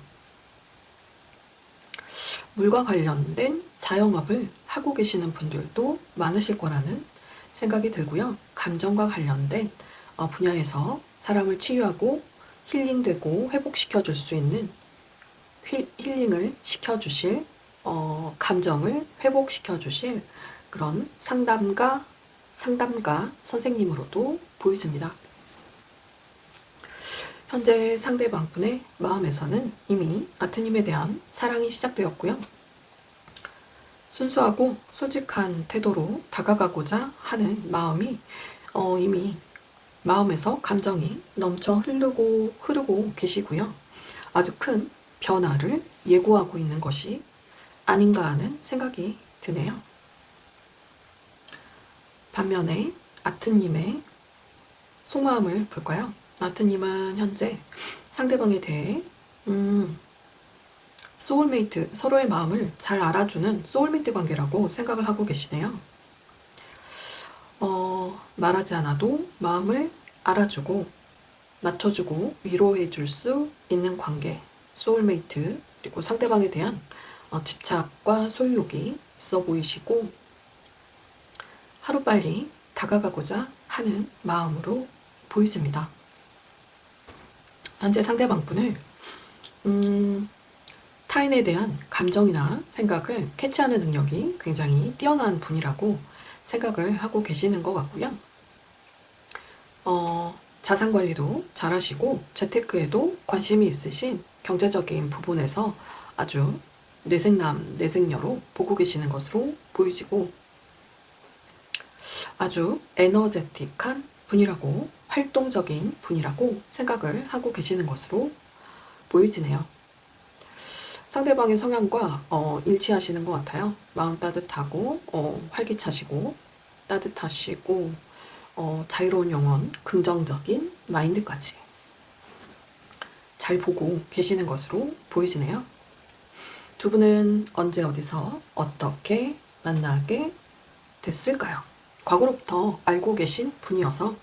물과 관련된 자영업을 하고 계시는 분들도 많으실 거라는 생각이 들고요. 감정과 관련된 분야에서 사람을 치유하고 힐링되고 회복시켜줄 수 있는, 힐링을 시켜주실, 감정을 회복시켜주실 그런 상담가 선생님으로도 보여집니다. 현재 상대방분의 마음에서는 이미 아트님에 대한 사랑이 시작되었고요. 순수하고 솔직한 태도로 다가가고자 하는 마음이 이미 마음에서 감정이 넘쳐 흐르고 계시고요. 아주 큰 변화를 예고하고 있는 것이 아닌가 하는 생각이 드네요. 반면에 아트님의 속마음을 볼까요? 아트님은 현재 상대방에 대해 소울메이트, 서로의 마음을 잘 알아주는 소울메이트 관계라고 생각을 하고 계시네요. 말하지 않아도 마음을 알아주고 맞춰주고 위로해줄 수 있는 관계, 소울메이트, 그리고 상대방에 대한 집착과 소유욕이 있어 보이시고, 하루빨리 다가가고자 하는 마음으로 보여집니다. 현재 상대방분을 타인에 대한 감정이나 생각을 캐치하는 능력이 굉장히 뛰어난 분이라고 생각을 하고 계시는 것 같고요. 자산 관리도 잘하시고 재테크에도 관심이 있으신 경제적인 부분에서 아주 뇌생남, 뇌생녀로 보고 계시는 것으로 보이지고 아주 에너제틱한 분이라고, 활동적인 분이라고 생각을 하고 계시는 것으로 보여지네요. 상대방의 성향과 일치하시는 것 같아요. 마음 따뜻하고 활기차시고 따뜻하시고 자유로운 영혼, 긍정적인 마인드까지 잘 보고 계시는 것으로 보이지네요. 두 분은 언제 어디서 어떻게 만나게 됐을까요? 과거로부터 알고 계신 분이어서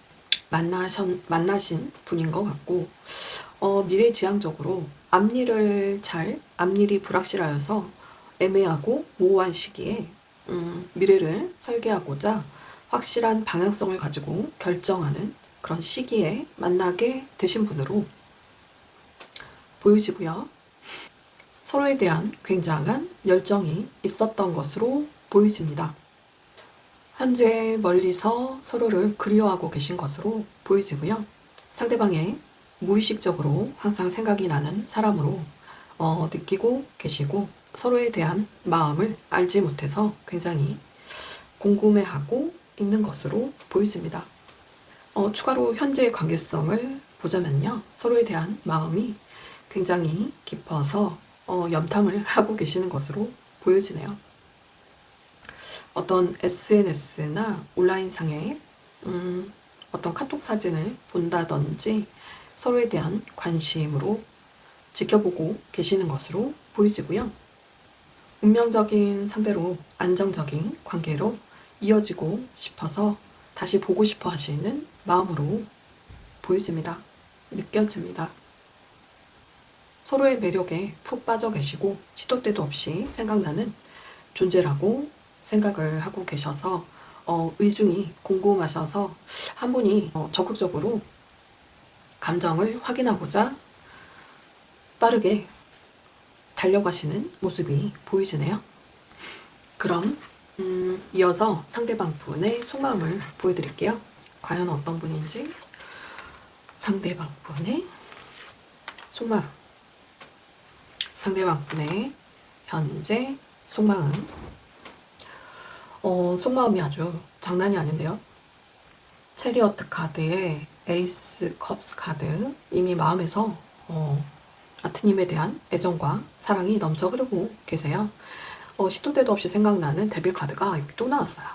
만나신 분인 것 같고 미래지향적으로 앞일이 불확실하여서 애매하고 모호한 시기에 미래를 설계하고자 확실한 방향성을 가지고 결정하는 그런 시기에 만나게 되신 분으로 보여지고요. 서로에 대한 굉장한 열정이 있었던 것으로 보여집니다. 현재 멀리서 서로를 그리워하고 계신 것으로 보여지고요. 상대방의 무의식적으로 항상 생각이 나는 사람으로 느끼고 계시고 서로에 대한 마음을 알지 못해서 굉장히 궁금해하고 있는 것으로 보여집니다. 추가로 현재의 관계성을 보자면요. 서로에 대한 마음이 굉장히 깊어서 염탐을 하고 계시는 것으로 보여지네요. 어떤 SNS나 온라인상에 어떤 카톡 사진을 본다든지 서로에 대한 관심으로 지켜보고 계시는 것으로 보이지고요. 운명적인 상대로 안정적인 관계로 이어지고 싶어서 다시 보고 싶어 하시는 마음으로 보여집니다. 느껴집니다. 서로의 매력에 푹 빠져 계시고 시도 때도 없이 생각나는 존재라고 생각을 하고 계셔서 의중이 궁금하셔서 한 분이 적극적으로 감정을 확인하고자 빠르게 달려가시는 모습이 보이지네요. 그럼 이어서 상대방 분의 속마음을 보여드릴게요. 과연 어떤 분인지. 상대방 분의 속마음. 상대방 분의 현재 속마음. 속마음이 아주 장난이 아닌데요. 체리어트 카드에 에이스 컵스 카드. 이미 마음에서 아트님에 대한 애정과 사랑이 넘쳐 흐르고 계세요. 시도 때도 없이 생각나는 데빌 카드가 이렇게 또 나왔어요.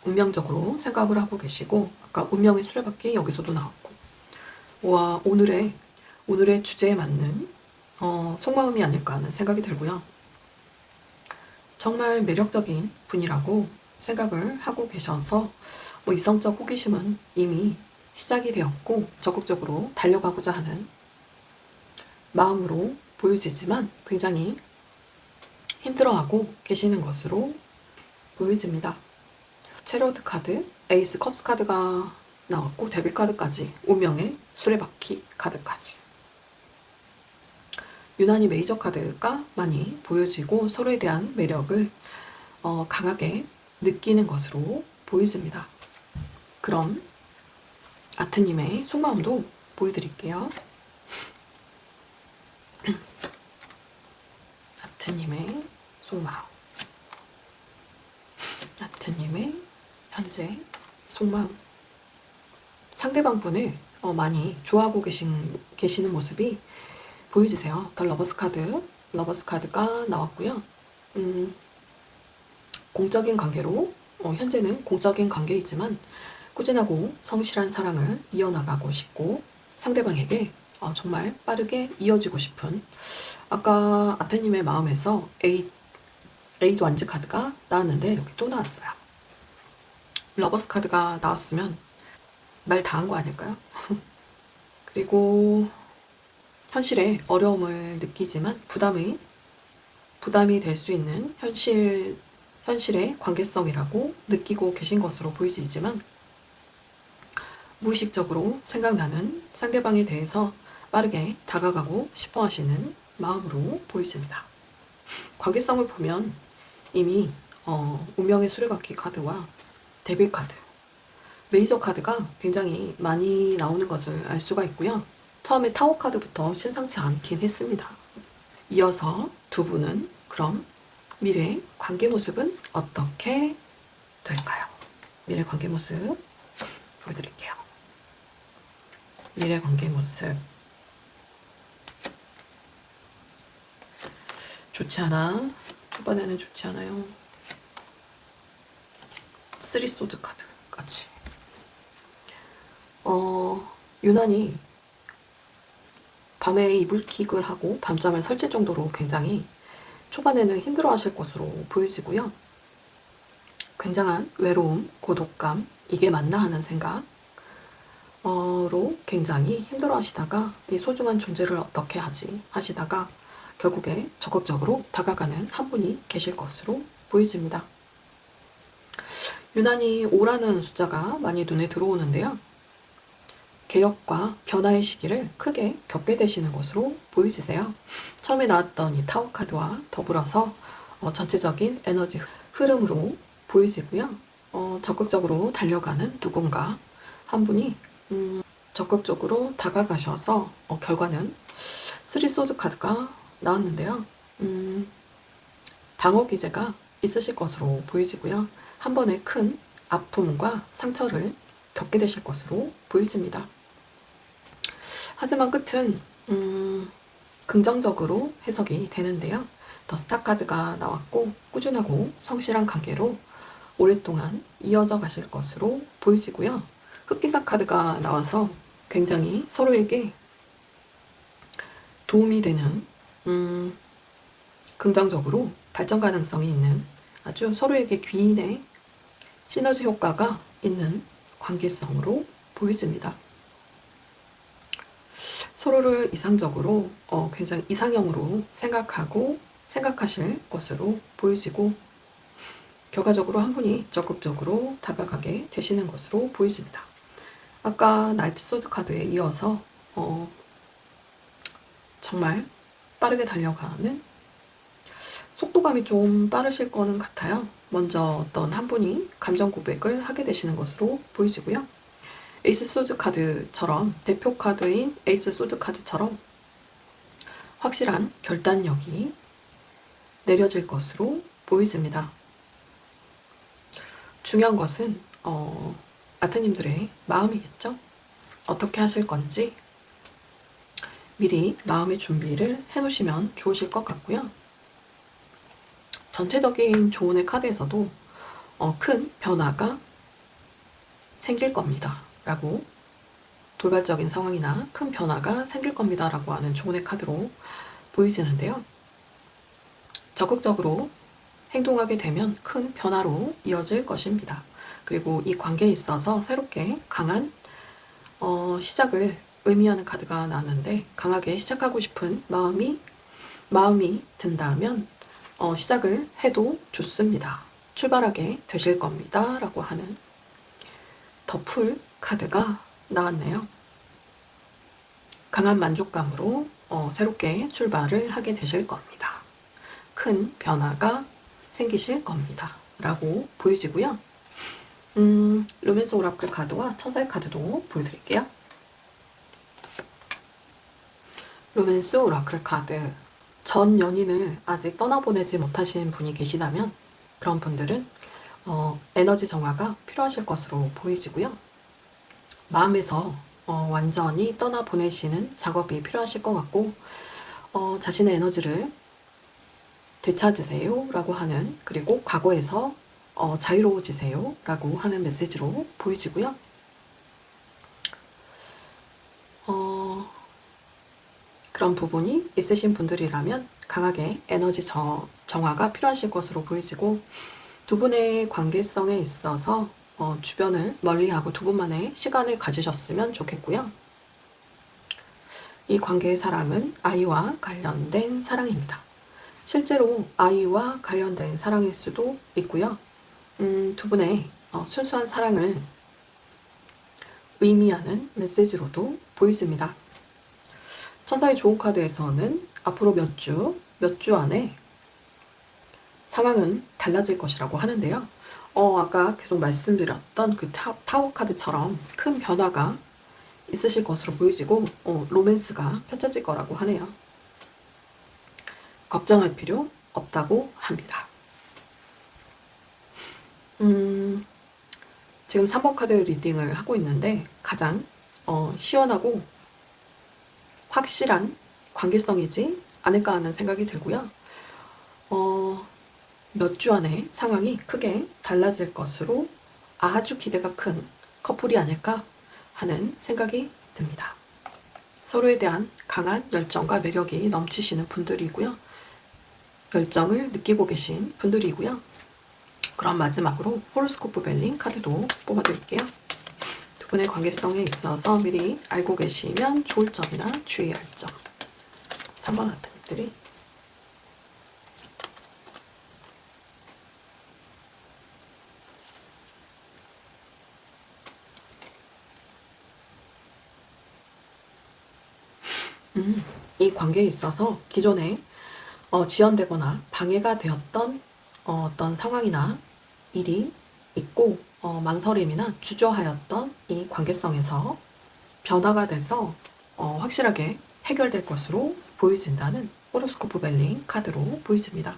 운명적으로 생각을 하고 계시고 아까 운명의 수레바퀴 여기서도 나왔고 와 오늘의 주제에 맞는 속마음이 아닐까 하는 생각이 들고요. 정말 매력적인 분이라고 생각을 하고 계셔서 이성적 호기심은 이미 시작이 되었고 적극적으로 달려가고자 하는 마음으로 보여지지만 굉장히 힘들어하고 계시는 것으로 보여집니다. 체리어트 카드, 에이스 컵스 카드가 나왔고 데빌 카드까지, 운명의 수레바퀴 카드까지. 유난히 메이저 카드가 많이 보여지고 서로에 대한 매력을 강하게 느끼는 것으로 보여집니다. 그럼 아트님의 속마음도 보여드릴게요. 아트님의 속마음. 아트님의 현재 속마음. 상대방 분을 많이 좋아하고 계시는 모습이 보여주세요. 더 러버스 카드가 나왔고요. 공적인 관계로 현재는 공적인 관계이지만 꾸준하고 성실한 사랑을 이어나가고 싶고 상대방에게 정말 빠르게 이어지고 싶은 아까 아테님의 마음에서 에이드 완즈 카드가 나왔는데 여기 또 나왔어요. 러버스 카드가 나왔으면 말 다 한 거 아닐까요? 그리고 현실에 어려움을 느끼지만 부담이 될 수 있는 현실의 관계성이라고 느끼고 계신 것으로 보이지만 무의식적으로 생각나는 상대방에 대해서 빠르게 다가가고 싶어 하시는 마음으로 보여집니다. 관계성을 보면 이미 운명의 수레바퀴 카드와 데빌 카드, 메이저 카드가 굉장히 많이 나오는 것을 알 수가 있고요. 처음에 타워 카드부터 심상치 않긴 했습니다. 이어서 두 분은 그럼 미래 관계 모습은 어떻게 될까요? 미래 관계 모습 보여드릴게요. 미래 관계 모습. 좋지 않아. 초반에는 좋지 않아요. 쓰리 소드 카드 같이. 유난히 밤에 이불킥을 하고 밤잠을 설칠 정도로 굉장히 초반에는 힘들어 하실 것으로 보여지고요. 굉장한 외로움, 고독감, 이게 맞나 하는 생각로 굉장히 힘들어 하시다가 이 소중한 존재를 어떻게 하지 하시다가 결국에 적극적으로 다가가는 한 분이 계실 것으로 보여집니다. 유난히 5라는 숫자가 많이 눈에 들어오는데요. 개혁과 변화의 시기를 크게 겪게 되시는 것으로 보여지세요. 처음에 나왔던 이 타워 카드와 더불어서 전체적인 에너지 흐름으로 보여지고요. 적극적으로 달려가는 누군가 한 분이 적극적으로 다가가셔서 결과는 쓰리 소드 카드가 나왔는데요. 방어 기제가 있으실 것으로 보여지고요. 한 번의 큰 아픔과 상처를 겪게 되실 것으로 보여집니다. 하지만 끝은 긍정적으로 해석이 되는데요. 더 스타 카드가 나왔고 꾸준하고 성실한 관계로 오랫동안 이어져 가실 것으로 보여지고요. 흑기사 카드가 나와서 굉장히 서로에게 도움이 되는 긍정적으로 발전 가능성이 있는 아주 서로에게 귀인의 시너지 효과가 있는 관계성으로 보여집니다. 서로를 이상적으로 굉장히 이상형으로 생각하실 것으로 보여지고 결과적으로 한 분이 적극적으로 다가가게 되시는 것으로 보여집니다. 아까 나이트 소드 카드에 이어서 정말 빠르게 달려가는 속도감이 좀 빠르실 거는 같아요. 먼저 어떤 한 분이 감정 고백을 하게 되시는 것으로 보여지고요. 에이스 소드 카드처럼 대표 카드인 에이스 소드 카드처럼 확실한 결단력이 내려질 것으로 보여집니다. 중요한 것은 아트님들의 마음이겠죠? 어떻게 하실 건지 미리 마음의 준비를 해놓으시면 좋으실 것 같고요. 전체적인 조언의 카드에서도 큰 변화가 생길 겁니다. 라고 돌발적인 상황이나 큰 변화가 생길 겁니다. 라고 하는 조언의 카드로 보이지는데요. 적극적으로 행동하게 되면 큰 변화로 이어질 것입니다. 그리고 이 관계에 있어서 새롭게 강한 시작을 의미하는 카드가 나왔는데 강하게 시작하고 싶은 마음이 든다면 시작을 해도 좋습니다. 출발하게 되실 겁니다. 라고 하는 더풀 카드가 나왔네요. 강한 만족감으로 새롭게 출발을 하게 되실 겁니다. 큰 변화가 생기실 겁니다. 라고 보여지고요. 로맨스 오라클 카드와 천사의 카드도 보여드릴게요. 로맨스 오라클 카드. 전 연인을 아직 떠나보내지 못하신 분이 계시다면 그런 분들은 에너지 정화가 필요하실 것으로 보이지고요. 마음에서 완전히 떠나보내시는 작업이 필요하실 것 같고 자신의 에너지를 되찾으세요 라고 하는, 그리고 과거에서 자유로워지세요 라고 하는 메시지로 보이지고요. 그런 부분이 있으신 분들이라면 강하게 에너지 정화가 필요하실 것으로 보이지고 두 분의 관계성에 있어서 주변을 멀리하고 두 분만의 시간을 가지셨으면 좋겠고요. 이 관계의 사랑은 아이와 관련된 사랑입니다. 실제로 아이와 관련된 사랑일 수도 있고요. 두 분의 순수한 사랑을 의미하는 메시지로도 보여집니다. 천사의 좋은 카드에서는 앞으로 몇 주 안에 상황은 달라질 것이라고 하는데요. 아까 계속 말씀드렸던 그 타워 카드처럼 큰 변화가 있으실 것으로 보여지고, 로맨스가 펼쳐질 거라고 하네요. 걱정할 필요 없다고 합니다. 지금 3번 카드 리딩을 하고 있는데 가장 시원하고 확실한 관계성이지 않을까 하는 생각이 들고요. 몇 주 안에 상황이 크게 달라질 것으로 아주 기대가 큰 커플이 아닐까 하는 생각이 듭니다. 서로에 대한 강한 열정과 매력이 넘치시는 분들이고요. 열정을 느끼고 계신 분들이고요. 그럼 마지막으로 호로스코프 벨링 카드도 뽑아드릴게요. 두 분의 관계성에 있어서 미리 알고 계시면 좋을 점이나 주의할 점. 3번 아트님들이 이 관계에 있어서 기존에 지연되거나 방해가 되었던 어떤 상황이나 일이 있고 망설임이나 주저하였던 이 관계성에서 변화가 돼서 확실하게 해결될 것으로 보여진다는 호로스코프 벨링 카드로 보여집니다.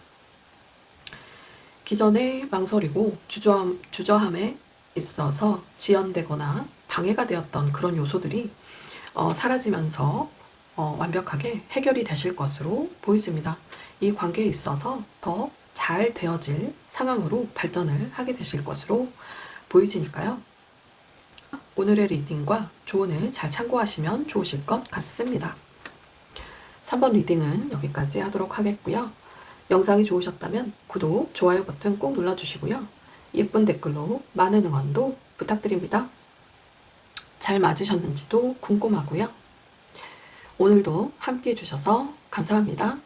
기존에 망설이고 주저함에 있어서 지연되거나 방해가 되었던 그런 요소들이 사라지면서 완벽하게 해결이 되실 것으로 보여집니다. 이 관계에 있어서 더 잘 되어질 상황으로 발전을 하게 되실 것으로 보여지니까요. 오늘의 리딩과 조언을 잘 참고하시면 좋으실 것 같습니다. 3번 리딩은 여기까지 하도록 하겠고요. 영상이 좋으셨다면 구독, 좋아요 버튼 꼭 눌러주시고요. 예쁜 댓글로 많은 응원도 부탁드립니다. 잘 맞으셨는지도 궁금하고요. 오늘도 함께 해주셔서 감사합니다.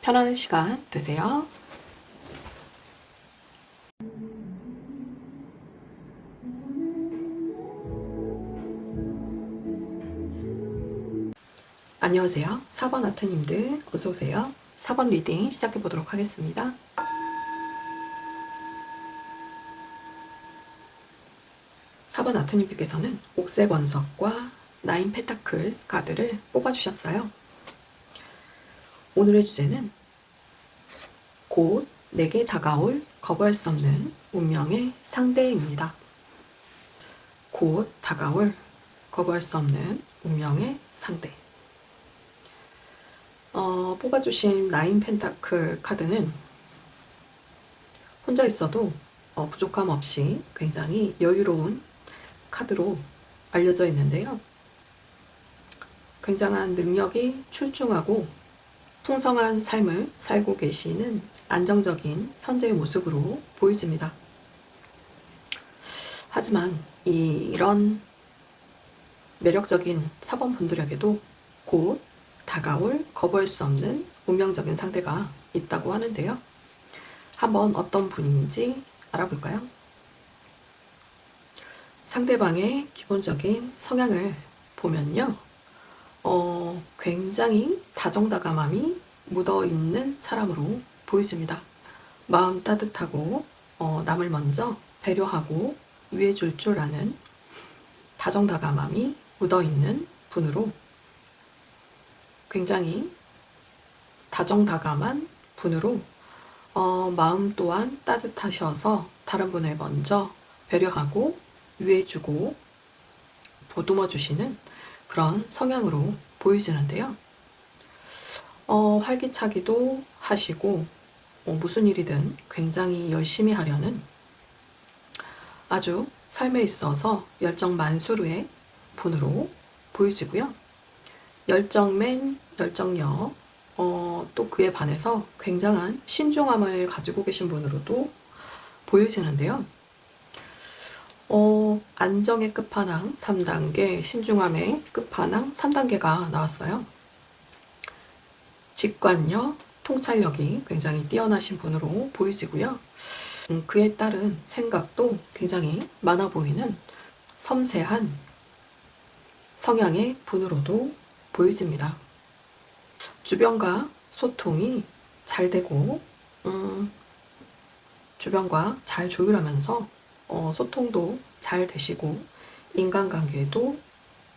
편안한 시간 되세요. 안녕하세요. 4번 아트님들 어서오세요. 4번 리딩 시작해보도록 하겠습니다. 4번 아트님들께서는 옥색 원석과 나인 펜타클스 카드를 뽑아주셨어요. 오늘의 주제는 곧 내게 다가올 거부할 수 없는 운명의 상대입니다. 곧 다가올 거부할 수 없는 운명의 상대. 뽑아주신 나인 펜타클 카드는 혼자 있어도 부족함 없이 굉장히 여유로운 카드로 알려져 있는데요. 굉장한 능력이 출중하고 풍성한 삶을 살고 계시는 안정적인 현재의 모습으로 보여집니다. 하지만 이런 매력적인 4번 분들에게도 곧 다가올 거부할 수 없는 운명적인 상대가 있다고 하는데요. 한번 어떤 분인지 알아볼까요? 상대방의 기본적인 성향을 보면요. 굉장히 다정다감함이 묻어있는 사람으로 보여집니다. 마음 따뜻하고 남을 먼저 배려하고 위해줄 줄 아는 다정다감함이 묻어있는 분으로 굉장히 다정다감한 분으로 마음 또한 따뜻하셔서 다른 분을 먼저 배려하고 위해주고 보듬어 주시는 그런 성향으로 보여지는데요. 활기차기도 하시고 무슨 일이든 굉장히 열심히 하려는 아주 삶에 있어서 열정 만수르의 분으로 보여지고요. 열정맨, 열정녀, 또 그에 반해서 굉장한 신중함을 가지고 계신 분으로도 보여지는데요. 안정의 끝판왕 3단계, 신중함의 끝판왕 3단계가 나왔어요. 직관력, 통찰력이 굉장히 뛰어나신 분으로 보여지고요. 그에 따른 생각도 굉장히 많아 보이는 섬세한 성향의 분으로도 보여집니다. 주변과 소통이 잘 되고 주변과 잘 조율하면서 소통도 잘 되시고 인간관계도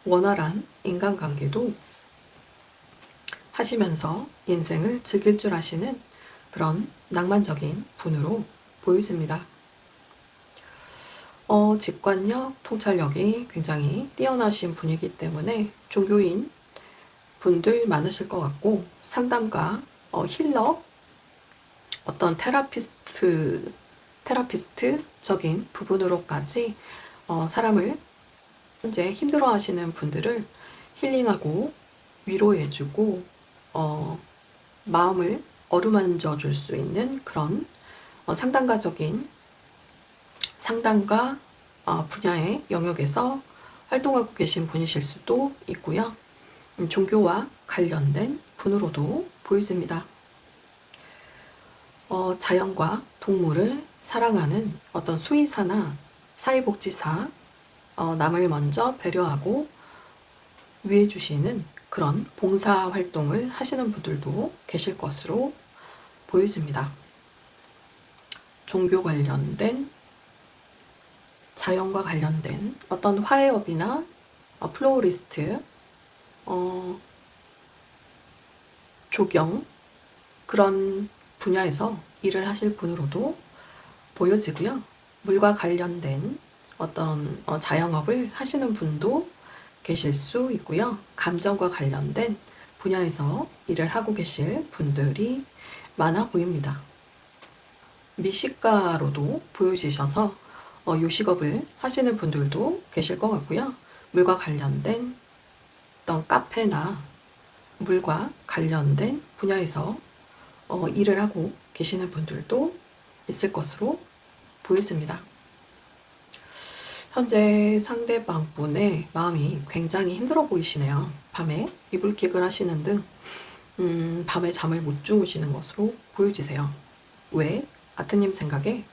원활한 인간관계도 하시면서 인생을 즐길 줄 아시는 그런 낭만적인 분으로 보여집니다. 직관력, 통찰력이 굉장히 뛰어나신 분이기 때문에 종교인 분들 많으실 것 같고 상담가, 힐러, 어떤 테라피스트적인 부분으로까지 사람을 현재 힘들어하시는 분들을 힐링하고 위로해주고 마음을 어루만져 줄 수 있는 그런 상담가적인 상담가 분야의 영역에서 활동하고 계신 분이실 수도 있고요. 종교와 관련된 분으로도 보여집니다. 자연과 동물을 사랑하는 어떤 수의사나 사회복지사, 남을 먼저 배려하고 위해주시는 그런 봉사활동을 하시는 분들도 계실 것으로 보여집니다. 종교 관련된, 자연과 관련된 어떤 화해업이나 플로리스트, 조경, 그런 분야에서 일을 하실 분으로도 보여지고요. 물과 관련된 어떤 자영업을 하시는 분도 계실 수 있고요. 감정과 관련된 분야에서 일을 하고 계실 분들이 많아 보입니다. 미식가로도 보여지셔서 요식업을 하시는 분들도 계실 것 같고요. 물과 관련된 어떤 카페나 물과 관련된 분야에서 일을 하고 계시는 분들도 있을 것으로 보여집니다. 현재 상대방 분의 마음이 굉장히 힘들어 보이시네요. 밤에 이불킥을 하시는 등 밤에 잠을 못 주무시는 것으로 보여지세요. 왜? 아트님 생각에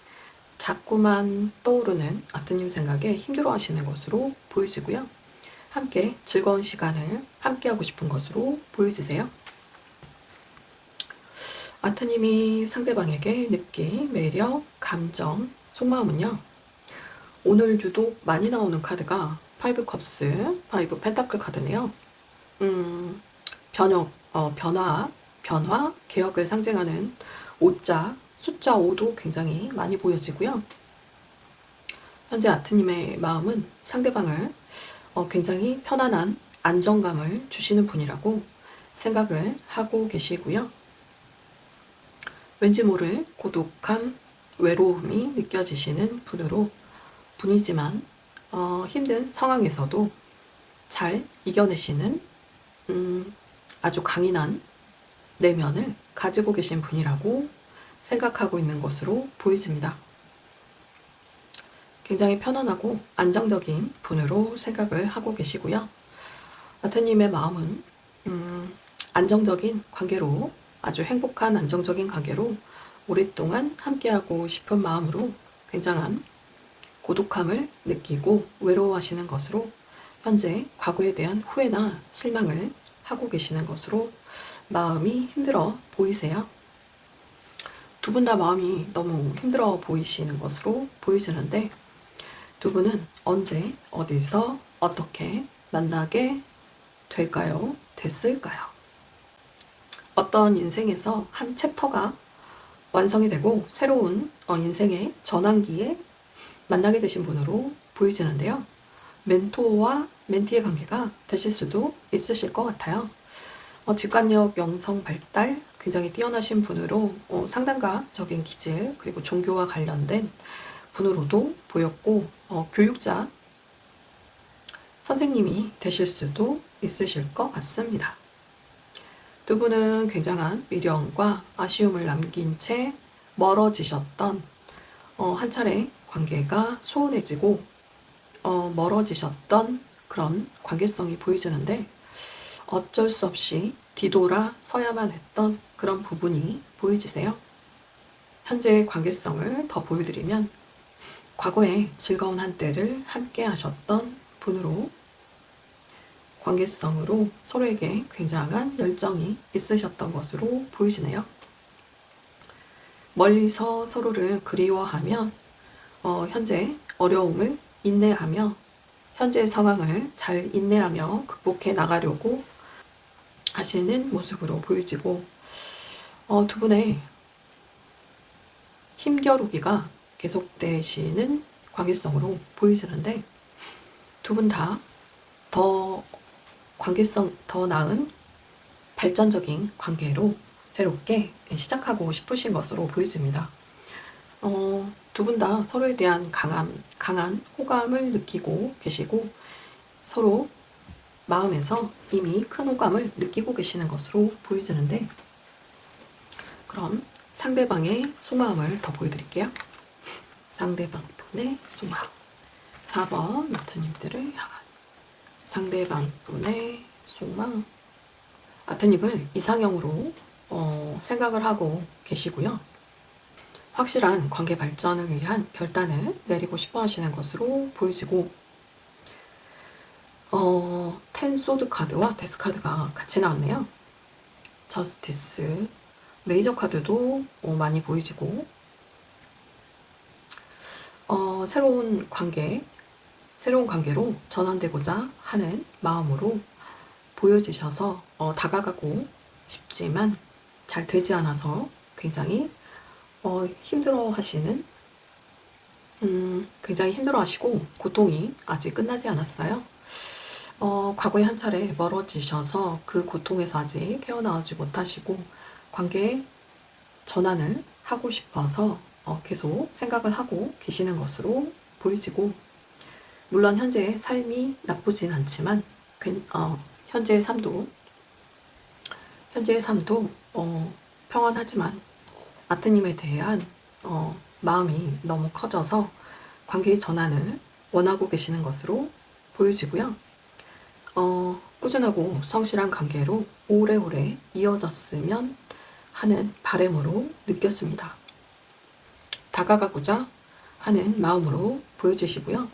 자꾸만 떠오르는 아트님 생각에 힘들어 하시는 것으로 보여지고요. 함께 즐거운 시간을 함께 하고 싶은 것으로 보여지세요. 아트님이 상대방에게 느낄 매력, 감정, 속마음은요. 오늘 유독 많이 나오는 카드가 5 컵스, 5 펜타클 카드네요. 변화, 개혁을 상징하는 5자, 숫자 5도 굉장히 많이 보여지고요. 현재 아트님의 마음은 상대방을 굉장히 편안한 안정감을 주시는 분이라고 생각을 하고 계시고요. 왠지 모를 고독함, 외로움이 느껴지시는 분이지만 힘든 상황에서도 잘 이겨내시는 아주 강인한 내면을 가지고 계신 분이라고 생각하고 있는 것으로 보여집니다. 굉장히 편안하고 안정적인 분으로 생각을 하고 계시고요. 아트님의 마음은 안정적인 관계로, 아주 행복한 안정적인 관계로 오랫동안 함께하고 싶은 마음으로 굉장한 고독함을 느끼고 외로워하시는 것으로 현재 과거에 대한 후회나 실망을 하고 계시는 것으로 마음이 힘들어 보이세요. 두 분 다 마음이 너무 힘들어 보이시는 것으로 보여지는데 두 분은 언제 어디서 어떻게 만나게 될까요? 됐을까요? 어떤 인생에서 한 챕터가 완성이 되고 새로운 인생의 전환기에 만나게 되신 분으로 보여지는데요. 멘토와 멘티의 관계가 되실 수도 있으실 것 같아요. 직관력, 영성 발달 굉장히 뛰어나신 분으로 상담가적인 기질 그리고 종교와 관련된 분으로도 보였고 교육자 선생님이 되실 수도 있으실 것 같습니다. 두 분은 굉장한 미련과 아쉬움을 남긴 채 멀어지셨던 한 차례 관계가 소원해지고 멀어지셨던 그런 관계성이 보여지는데 어쩔 수 없이 뒤돌아 서야만 했던 그런 부분이 보여지세요. 현재의 관계성을 더 보여드리면 과거에 즐거운 한때를 함께 하셨던 분으로 관계성으로 서로에게 굉장한 열정이 있으셨던 것으로 보이시네요. 멀리서 서로를 그리워하며 현재 어려움을 인내하며 현재 상황을 잘 인내하며 극복해 나가려고 하시는 모습으로 보여지고 두 분의 힘겨루기가 계속되시는 관계성으로 보이시는데 두 분 다 더 관계성 더 나은 발전적인 관계로 새롭게 시작하고 싶으신 것으로 보여집니다. 두 분 다 서로에 대한 강한 호감을 느끼고 계시고 서로 마음에서 이미 큰 호감을 느끼고 계시는 것으로 보여지는데 그럼 상대방의 속마음을 더 보여드릴게요. 상대방 분의 속마음 4번 아트님들을 향한 상대방 분의 속마음 아트님을 이상형으로 생각을 하고 계시고요. 확실한 관계 발전을 위한 결단을 내리고 싶어 하시는 것으로 보여지고 텐 소드 카드와 데스 카드가 같이 나왔네요. 저스티스 메이저 카드도 많이 보여지고 새로운 관계로 전환되고자 하는 마음으로 보여지셔서 다가가고 싶지만 잘 되지 않아서 굉장히 굉장히 힘들어하시고 고통이 아직 끝나지 않았어요. 과거에 한 차례 멀어지셔서 그 고통에서 아직 헤어나오지 못하시고 관계 전환을 하고 싶어서 계속 생각을 하고 계시는 것으로 보여지고 물론 현재의 삶이 나쁘진 않지만 현재의 삶도 평안하지만 아트님에 대한 마음이 너무 커져서 관계의 전환을 원하고 계시는 것으로 보여지고요. 꾸준하고 성실한 관계로 오래오래 이어졌으면 하는 바람으로 느꼈습니다. 다가가고자 하는 마음으로 보여지시고요.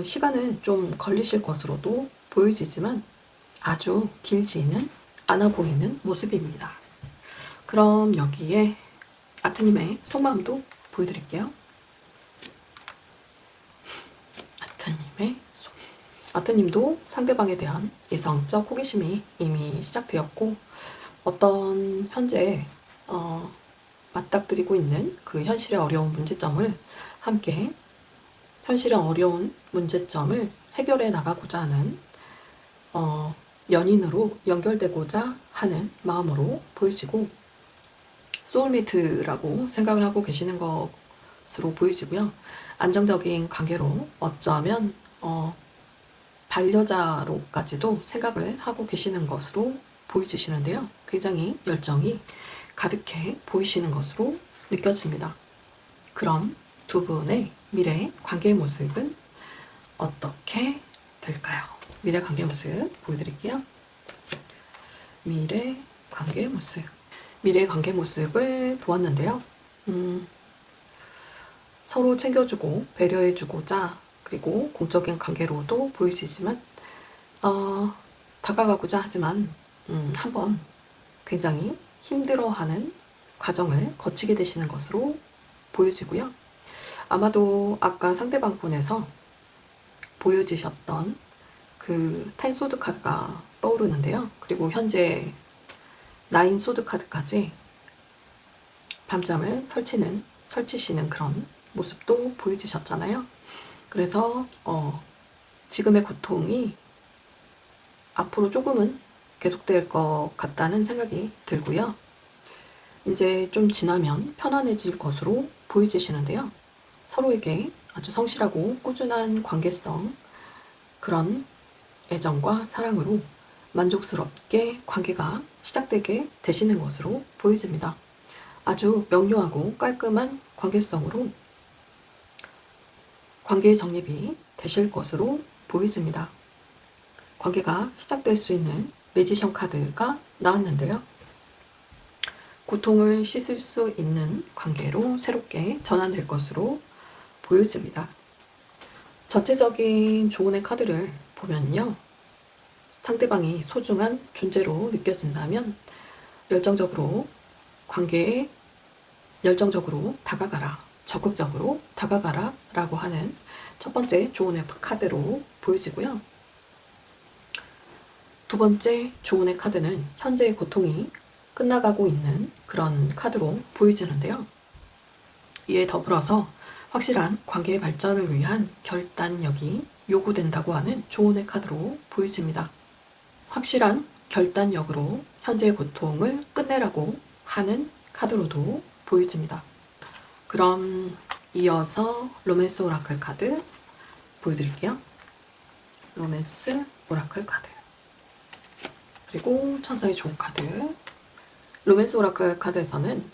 시간은 좀 걸리실 것으로도 보여지지만 아주 길지는 않아 보이는 모습입니다. 그럼 여기에 아트님의 속마음도 보여드릴게요. 아트님도 상대방에 대한 이성적 호기심이 이미 시작되었고 어떤 현재 맞닥뜨리고 있는 그 현실의 어려운 문제점을 함께 해결해 나가고자 하는 연인으로 연결되고자 하는 마음으로 보여지고 소울메이트라고 생각을 하고 계시는 것으로 보여지고요. 안정적인 관계로 어쩌면 반려자로까지도 생각을 하고 계시는 것으로 보여지시는데요. 굉장히 열정이 가득해 보이시는 것으로 느껴집니다. 그럼 두 분의 미래 관계의 모습은 어떻게 될까요? 미래 관계 모습 보여드릴게요. 미래 관계 모습을 보았는데요. 서로 챙겨주고 배려해주고자 그리고 공적인 관계로도 보이시지만 다가가고자 하지만 한번 굉장히 힘들어하는 과정을 거치게 되시는 것으로 보여지고요. 아마도 아까 상대방 분에서 보여주셨던 그 10 소드 카드가 떠오르는데요. 그리고 현재 9 소드 카드까지 밤잠을 설치시는 그런 모습도 보여주셨잖아요. 그래서 지금의 고통이 앞으로 조금은 계속될 것 같다는 생각이 들고요. 이제 좀 지나면 편안해질 것으로 보여지시는데요. 서로에게 아주 성실하고 꾸준한 관계성, 그런 애정과 사랑으로 만족스럽게 관계가 시작되게 되시는 것으로 보여집니다. 아주 명료하고 깔끔한 관계성으로 관계의 정립이 되실 것으로 보여집니다. 관계가 시작될 수 있는 매지션 카드가 나왔는데요. 고통을 씻을 수 있는 관계로 새롭게 전환될 것으로 보여집니다. 전체적인 조언의 카드를 보면요. 상대방이 소중한 존재로 느껴진다면 관계에 열정적으로 다가가라, 적극적으로 다가가라 라고 하는 첫 번째 조언의 카드로 보여지고요. 두 번째 조언의 카드는 현재의 고통이 끝나가고 있는 그런 카드로 보여지는데요. 이에 더불어서 확실한 관계의 발전을 위한 결단력이 요구된다고 하는 조언의 카드로 보여집니다. 확실한 결단력으로 현재의 고통을 끝내라고 하는 카드로도 보여집니다. 그럼 이어서 로맨스 오라클 카드 보여드릴게요. 로맨스 오라클 카드, 그리고 천사의 좋은 카드. 로맨스 오라클 카드에서는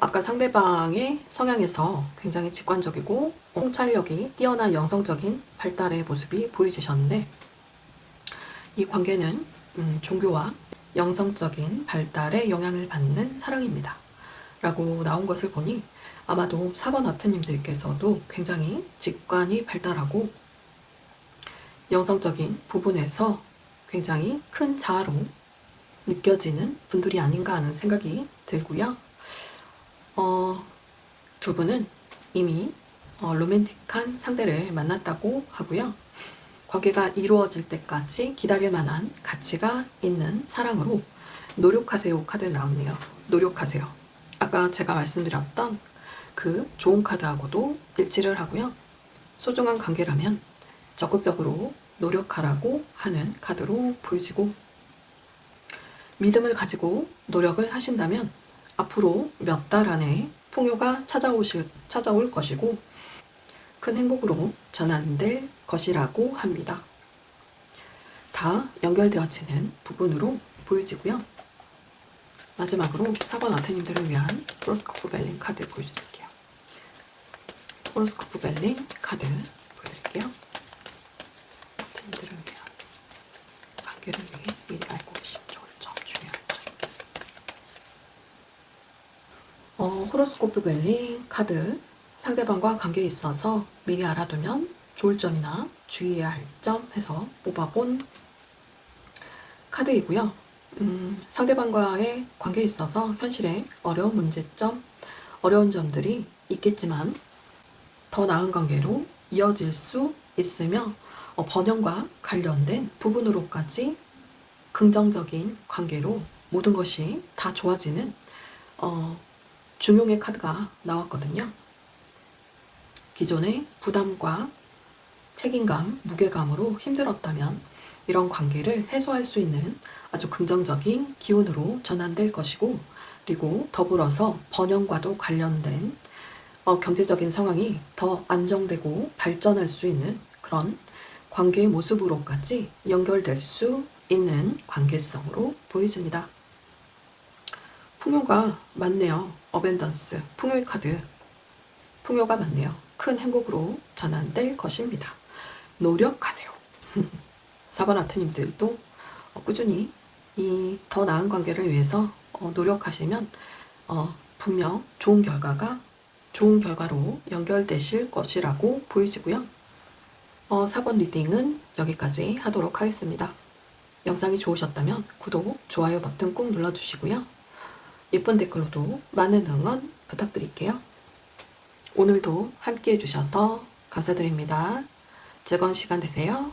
아까 상대방의 성향에서 굉장히 직관적이고 통찰력이 뛰어난 영성적인 발달의 모습이 보여지셨는데, 이 관계는 종교와 영성적인 발달에 영향을 받는 사랑입니다 라고 나온 것을 보니 아마도 4번 아트님들께서도 굉장히 직관이 발달하고 영성적인 부분에서 굉장히 큰 자아로 느껴지는 분들이 아닌가 하는 생각이 들고요. 두 분은 이미 로맨틱한 상대를 만났다고 하고요. 관계가 이루어질 때까지 기다릴 만한 가치가 있는 사랑으로 노력하세요 카드 나오네요. 노력하세요. 아까 제가 말씀드렸던 그 좋은 카드하고도 일치를 하고요. 소중한 관계라면 적극적으로 노력하라고 하는 카드로 보여지고, 믿음을 가지고 노력을 하신다면 앞으로 몇 달 안에 풍요가 찾아올 것이고 큰 행복으로 전환될 것이라고 합니다. 다 연결되어지는 부분으로 보여지고요. 마지막으로 4번 아테님들을 위한 호로스코프 벨링 카드 보여드릴게요. 호로스코프 벨링 카드 보여드릴게요. 아테님들을 위한 관계를 위해 미리 알고 계시면 좋을 점, 중요한 점. 호로스코프 벨링 카드, 상대방과 관계에 있어서 미리 알아두면 좋을 점이나 주의해야 할 점 해서 뽑아본 카드이고요. 상대방과의 관계에 있어서 현실에 어려운 문제점, 어려운 점들이 있겠지만 더 나은 관계로 이어질 수 있으며 번영과 관련된 부분으로까지 긍정적인 관계로 모든 것이 다 좋아지는 중용의 카드가 나왔거든요. 기존의 부담과 책임감, 무게감으로 힘들었다면 이런 관계를 해소할 수 있는 아주 긍정적인 기운으로 전환될 것이고, 그리고 더불어서 번영과도 관련된 경제적인 상황이 더 안정되고 발전할 수 있는 그런 관계의 모습으로까지 연결될 수 있는 관계성으로 보여집니다. 풍요가 많네요. 어벤던스, 풍요의 카드. 풍요가 많네요. 큰 행복으로 전환될 것입니다. 노력하세요. 4번 아트님들도 꾸준히 이 더 나은 관계를 위해서 노력하시면 분명 좋은 결과로 연결되실 것이라고 보여지고요. 4번 리딩은 여기까지 하도록 하겠습니다. 영상이 좋으셨다면 구독, 좋아요 버튼 꾹 눌러주시고요. 예쁜 댓글로도 많은 응원 부탁드릴게요. 오늘도 함께 해주셔서 감사드립니다. 즐거운 시간 되세요.